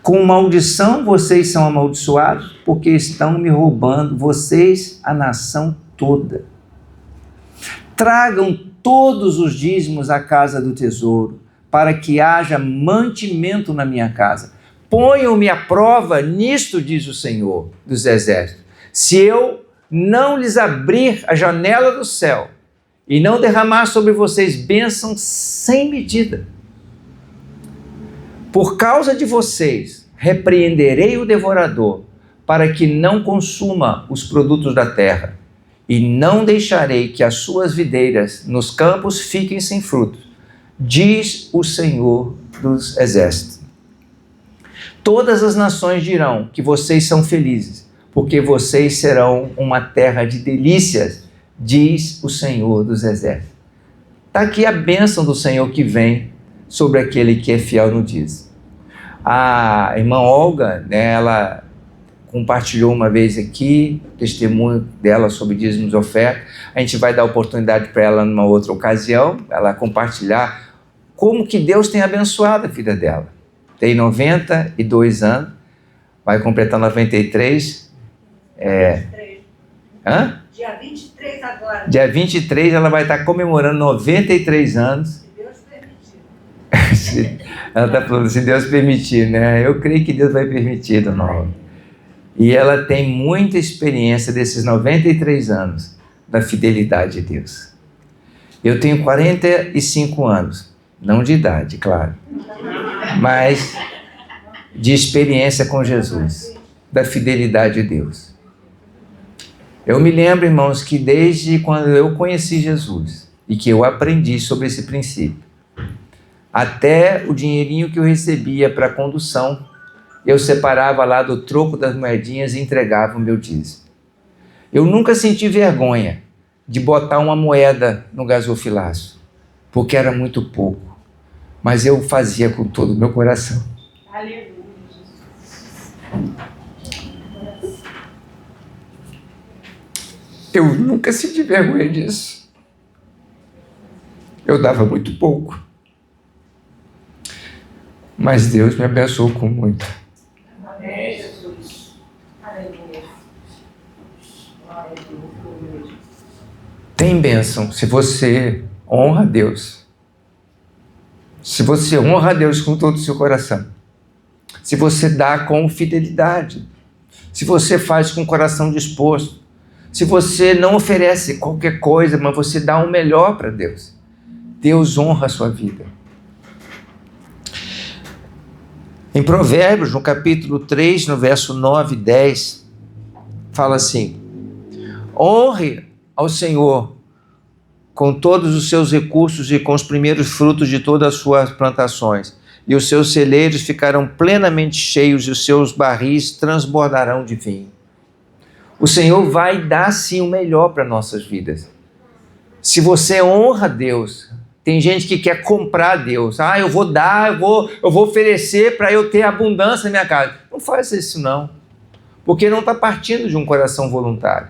Com maldição vocês são amaldiçoados, porque estão me roubando, vocês, a nação toda. Tragam todos os dízimos à casa do tesouro, para que haja mantimento na minha casa. Ponham-me à prova nisto, diz o Senhor dos Exércitos. Se eu não lhes abrir a janela do céu e não derramar sobre vocês bênção sem medida, por causa de vocês, repreenderei o devorador, para que não consuma os produtos da terra, e não deixarei que as suas videiras nos campos fiquem sem frutos, diz o Senhor dos Exércitos. Todas as nações dirão que vocês são felizes, porque vocês serão uma terra de delícias, diz o Senhor dos Exércitos. Está aqui a bênção do Senhor que vem sobre aquele que é fiel no dízimo. A irmã Olga, né, ela compartilhou uma vez aqui, testemunho dela sobre dízimos e ofertas. A gente vai dar oportunidade para ela numa outra ocasião, ela compartilhar como que Deus tem abençoado a vida dela. Tem 92 anos, vai completar 93. Dia 23 agora. Dia 23 ela vai estar comemorando 93 anos. Se Deus permitir. Ela está falando, se Deus permitir, né? Eu creio que Deus vai permitir, dona Olga. E ela tem muita experiência desses 93 anos da fidelidade de Deus. Eu tenho 45 anos, não de idade, claro, mas de experiência com Jesus, da fidelidade de Deus. Eu me lembro, irmãos, que desde quando eu conheci Jesus e que eu aprendi sobre esse princípio, até o dinheirinho que eu recebia para a condução, eu separava lá do troco das moedinhas e entregava o meu dízimo. Eu nunca senti vergonha de botar uma moeda no gasofilaço, porque era muito pouco, mas eu fazia com todo o meu coração. Aleluia. Eu nunca senti vergonha disso. Eu dava muito pouco, mas Deus me abençoou com muito. Amém, Jesus. Aleluia. Tem bênção se você honra a Deus. Se você honra a Deus com todo o seu coração. Se você dá com fidelidade. Se você faz com o coração disposto. Se você não oferece qualquer coisa, mas você dá o melhor para Deus. Deus honra a sua vida. Em Provérbios, no capítulo 3, no verso 9 e 10, fala assim: honre ao Senhor com todos os seus recursos e com os primeiros frutos de todas as suas plantações, e os seus celeiros ficarão plenamente cheios e os seus barris transbordarão de vinho. O Senhor vai dar sim o melhor para nossas vidas. Se você honra Deus, tem gente que quer comprar Deus. Eu vou dar, eu vou oferecer para eu ter abundância na minha casa. Não faça isso não, porque não está partindo de um coração voluntário.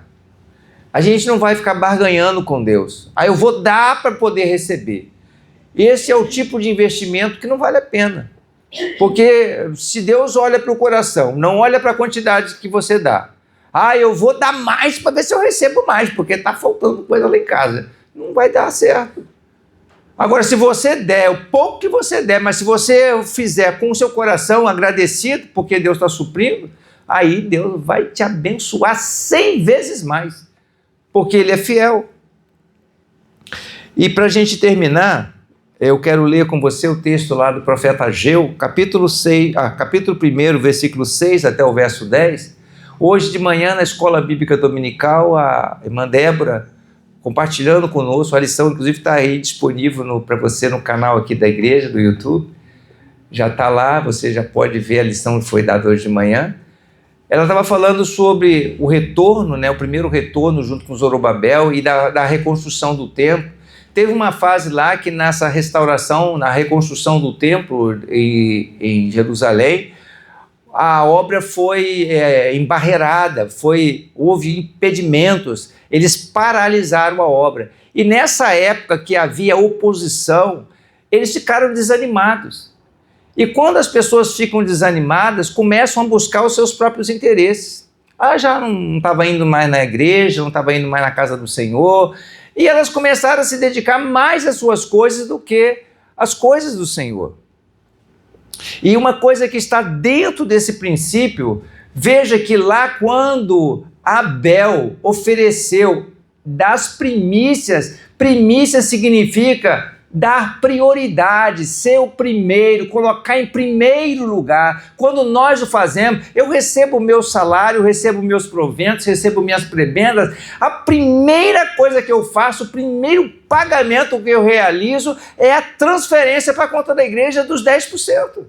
A gente não vai ficar barganhando com Deus. Eu vou dar para poder receber. Esse é o tipo de investimento que não vale a pena. Porque se Deus olha para o coração, não olha para a quantidade que você dá. Eu vou dar mais para ver se eu recebo mais, porque está faltando coisa lá em casa. Não vai dar certo. Agora, se você der, o pouco que você der, mas se você fizer com o seu coração agradecido, porque Deus está suprindo, aí Deus vai te abençoar 100 vezes mais, porque Ele é fiel. E para a gente terminar, eu quero ler com você o texto lá do profeta Ageu, capítulo 1, versículo 6 até o verso 10. Hoje de manhã, na Escola Bíblica Dominical, a irmã Débora, compartilhando conosco, a lição inclusive está aí disponível para você no canal aqui da igreja, do YouTube. Já está lá, você já pode ver a lição que foi dada hoje de manhã. Ela estava falando sobre o retorno, o primeiro retorno junto com Zorobabel e da reconstrução do templo. Teve uma fase lá que nessa restauração, na reconstrução do templo em Jerusalém, a obra foi embarreirada, houve impedimentos, eles paralisaram a obra. E nessa época que havia oposição, eles ficaram desanimados. E quando as pessoas ficam desanimadas, começam a buscar os seus próprios interesses. Já não estava indo mais na igreja, não estava indo mais na casa do Senhor, e elas começaram a se dedicar mais às suas coisas do que às coisas do Senhor. E uma coisa que está dentro desse princípio, veja que lá quando Abel ofereceu das primícias, primícia significa dar prioridade, ser o primeiro, colocar em primeiro lugar. Quando nós o fazemos, eu recebo o meu salário, recebo meus proventos, recebo minhas prebendas. A primeira coisa que eu faço, o primeiro pagamento que eu realizo é a transferência para a conta da igreja dos 10%.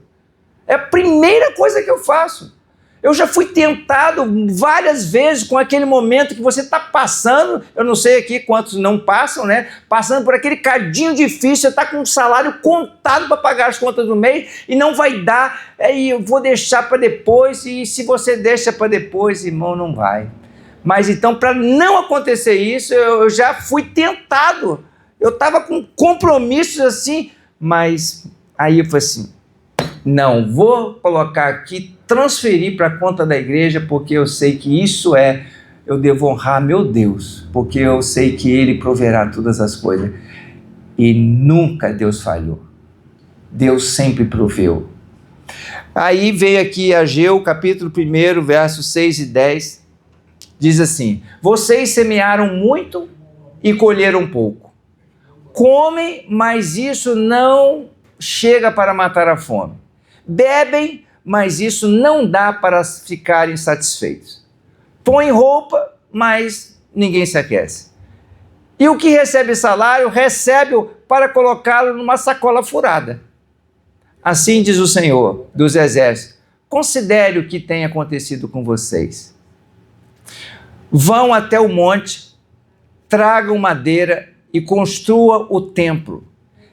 É a primeira coisa que eu faço. Eu já fui tentado várias vezes com aquele momento que você está passando, eu não sei aqui quantos não passam, passando por aquele cadinho difícil, você está com um salário contado para pagar as contas do mês e não vai dar, e eu vou deixar para depois, e se você deixa para depois, irmão, não vai. Mas então, para não acontecer isso, eu já fui tentado, eu estava com compromissos assim, mas aí eu falei assim, não, vou colocar aqui, transferir para a conta da igreja, porque eu sei que eu devo honrar meu Deus, porque eu sei que Ele proverá todas as coisas. E nunca Deus falhou. Deus sempre proveu. Aí vem aqui Ageu, capítulo 1, versos 6 e 10, diz assim: vocês semearam muito e colheram pouco. Comem, mas isso não chega para matar a fome. Bebem, mas isso não dá para ficarem satisfeitos. Põe roupa, mas ninguém se aquece. E o que recebe salário, recebe-o para colocá-lo numa sacola furada. Assim diz o Senhor dos Exércitos: considere o que tem acontecido com vocês. Vão até o monte tragam madeira e construa o templo.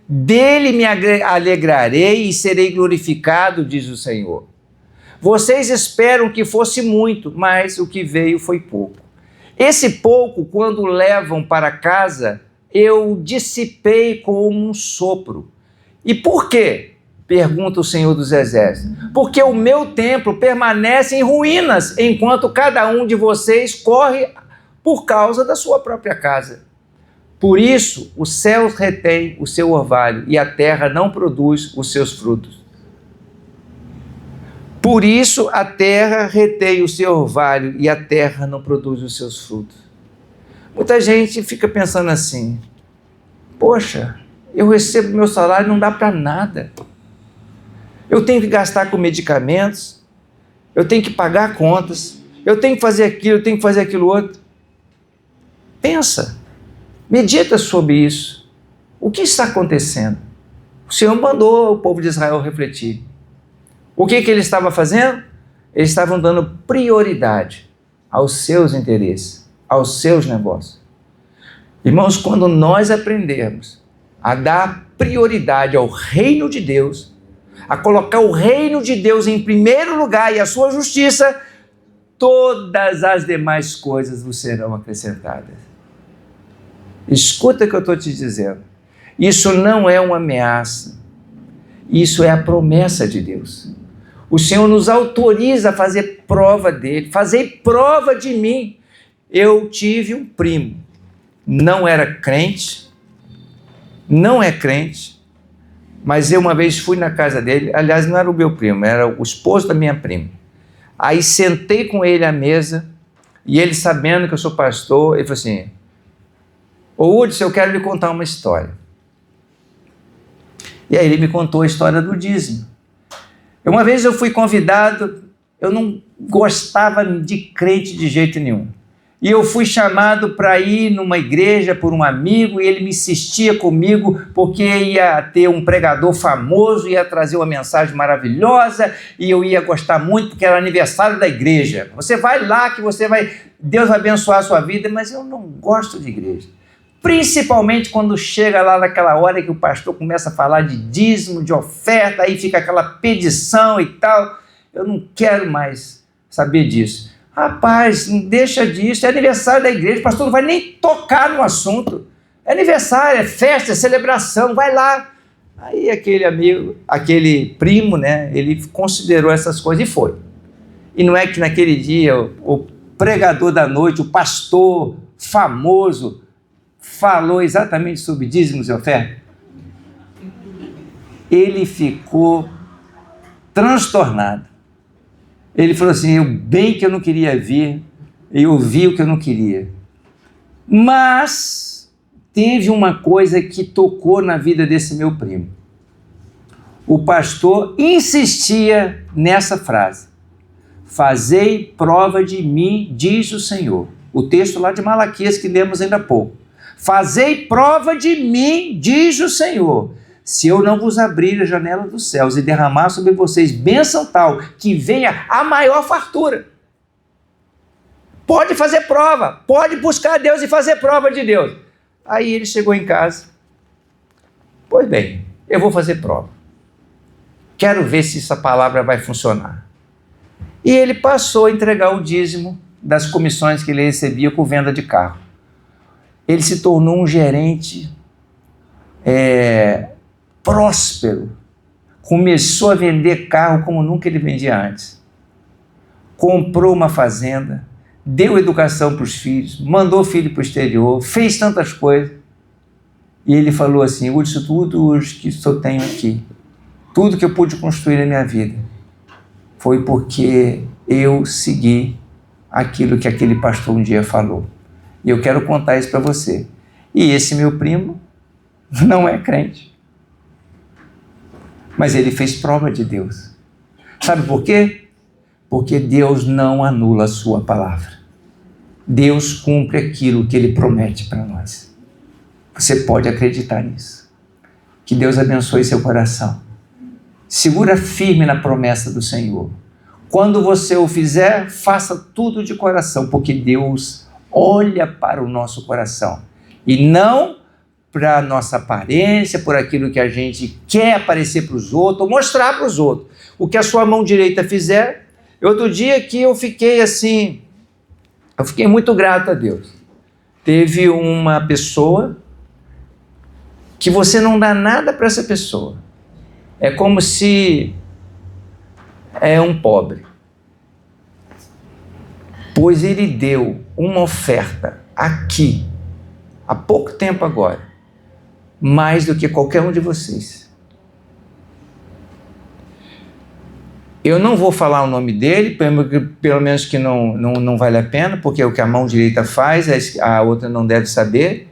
Dele me alegrarei e serei glorificado, diz o Senhor. Vocês esperam que fosse muito, mas o que veio foi pouco. Esse pouco, quando levam para casa, eu dissipei como um sopro. E por quê? Pergunta o Senhor dos Exércitos. Porque o meu templo permanece em ruínas, enquanto cada um de vocês corre por causa da sua própria casa. Por isso, os céus retêm o seu orvalho e a terra não produz os seus frutos. Por isso, a terra retém o seu orvalho e a terra não produz os seus frutos. Muita gente fica pensando assim, poxa, eu recebo meu salário e não dá para nada. Eu tenho que gastar com medicamentos, eu tenho que pagar contas, eu tenho que fazer aquilo, eu tenho que fazer aquilo outro. Pensa, medita sobre isso. O que está acontecendo? O Senhor mandou o povo de Israel refletir. O que ele estava fazendo? Eles estavam dando prioridade aos seus interesses, aos seus negócios. Irmãos, quando nós aprendermos a dar prioridade ao reino de Deus, a colocar o reino de Deus em primeiro lugar e a sua justiça, todas as demais coisas vos serão acrescentadas. Escuta o que eu estou te dizendo. Isso não é uma ameaça. Isso é a promessa de Deus. O Senhor nos autoriza a fazer prova dele. Fazei prova de mim. Eu tive um primo. Não era crente. Não é crente. Mas eu uma vez fui na casa dele. Aliás, não era o meu primo. Era o esposo da minha prima. Aí sentei com ele à mesa. E ele, sabendo que eu sou pastor, ele falou assim, ô Hudson, eu quero lhe contar uma história. E aí ele me contou a história do dízimo. Uma vez eu fui convidado, eu não gostava de crente de jeito nenhum. E eu fui chamado para ir numa igreja por um amigo e ele me insistia comigo porque ia ter um pregador famoso, ia trazer uma mensagem maravilhosa e eu ia gostar muito porque era aniversário da igreja. Você vai lá que Deus vai abençoar a sua vida, mas eu não gosto de igreja. Principalmente quando chega lá naquela hora que o pastor começa a falar de dízimo, de oferta, aí fica aquela pedição e tal. Eu não quero mais saber disso. Rapaz, não deixa disso, é aniversário da igreja, o pastor não vai nem tocar no assunto. É aniversário, é festa, é celebração, vai lá. Aí aquele amigo, aquele primo, né, ele considerou essas coisas e foi. E não é que naquele dia o pregador da noite, o pastor famoso, falou exatamente sobre dízimos e oferta? Ele ficou transtornado. Ele falou assim, bem que eu não queria vir, eu vi o que eu não queria. Mas teve uma coisa que tocou na vida desse meu primo. O pastor insistia nessa frase. Fazei prova de mim, diz o Senhor. O texto lá de Malaquias que lemos ainda há pouco. Fazei prova de mim, diz o Senhor, se eu não vos abrir a janela dos céus e derramar sobre vocês bênção tal, que venha a maior fartura. Pode fazer prova, pode buscar Deus e fazer prova de Deus. Aí ele chegou em casa. Pois bem, eu vou fazer prova. Quero ver se essa palavra vai funcionar. E ele passou a entregar o dízimo das comissões que ele recebia com venda de carro. Ele se tornou um gerente próspero. Começou a vender carro como nunca ele vendia antes. Comprou uma fazenda, deu educação para os filhos, mandou o filho para o exterior, fez tantas coisas. E ele falou assim, Hudson, tudo que eu tenho aqui, tudo que eu pude construir na minha vida, foi porque eu segui aquilo que aquele pastor um dia falou. E eu quero contar isso para você. E esse meu primo não é crente. Mas ele fez prova de Deus. Sabe por quê? Porque Deus não anula a sua palavra. Deus cumpre aquilo que Ele promete para nós. Você pode acreditar nisso. Que Deus abençoe seu coração. Segura firme na promessa do Senhor. Quando você o fizer, faça tudo de coração, porque Deus olha para o nosso coração e não para a nossa aparência, por aquilo que a gente quer aparecer para os outros, ou mostrar para os outros. O que a sua mão direita fizer. Outro dia que eu fiquei assim, eu fiquei muito grato a Deus. Teve uma pessoa que você não dá nada para essa pessoa. É como se é um pobre. Pois ele deu uma oferta aqui, há pouco tempo agora, mais do que qualquer um de vocês. Eu não vou falar o nome dele, pelo menos que não vale a pena, porque é o que a mão direita faz, a outra não deve saber,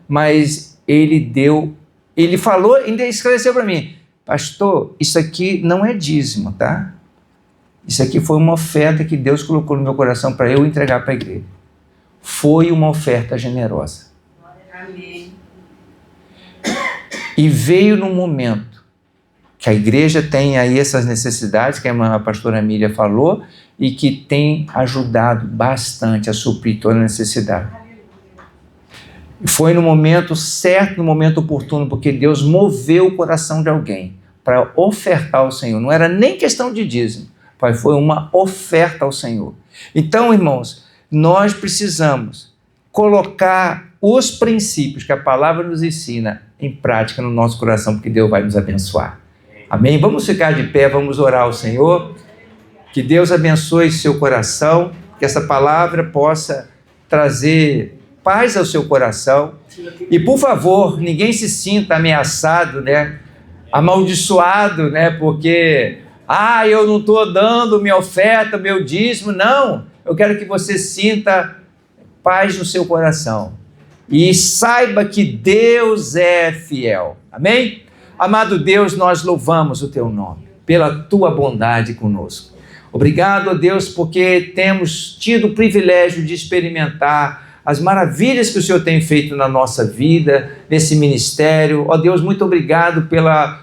mas ele falou, ainda esclareceu para mim, pastor, isso aqui não é dízimo, tá? Isso aqui foi uma oferta que Deus colocou no meu coração para eu entregar para a igreja. Foi uma oferta generosa. Amém. E veio num momento que a igreja tem aí essas necessidades que a pastora Emília falou e que tem ajudado bastante a suprir toda a necessidade. Foi no momento certo, no momento oportuno, porque Deus moveu o coração de alguém para ofertar ao Senhor. Não era nem questão de dízimo, foi uma oferta ao Senhor. Então, irmãos, nós precisamos colocar os princípios que a palavra nos ensina em prática no nosso coração, porque Deus vai nos abençoar. Amém? Vamos ficar de pé, vamos orar ao Senhor. Que Deus abençoe seu coração, que essa palavra possa trazer paz ao seu coração. E, por favor, ninguém se sinta ameaçado, né? Amaldiçoado, né? Porque, eu não estou dando minha oferta, meu dízimo. Não, eu quero que você sinta paz no seu coração. E saiba que Deus é fiel. Amém? Amado Deus, nós louvamos o teu nome, pela tua bondade conosco. Obrigado, Deus, porque temos tido o privilégio de experimentar as maravilhas que o Senhor tem feito na nossa vida, nesse ministério. Ó Deus, muito obrigado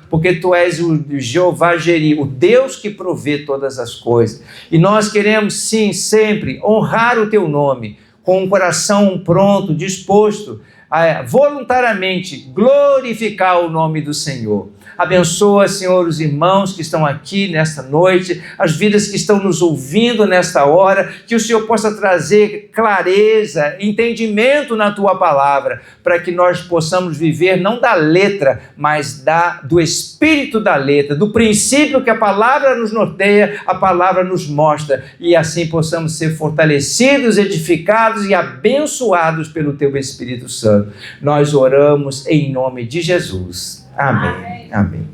porque tu és o Jeová Jeri, o Deus que provê todas as coisas. E nós queremos, sim, sempre honrar o teu nome, com um coração pronto, disposto a voluntariamente glorificar o nome do Senhor. Abençoa, Senhor, os irmãos que estão aqui nesta noite, as vidas que estão nos ouvindo nesta hora, que o Senhor possa trazer clareza, entendimento na tua palavra, para que nós possamos viver não da letra, mas do espírito da letra, do princípio que a palavra nos norteia, a palavra nos mostra, e assim possamos ser fortalecidos, edificados e abençoados pelo teu Espírito Santo. Nós oramos em nome de Jesus. Amém. Amém.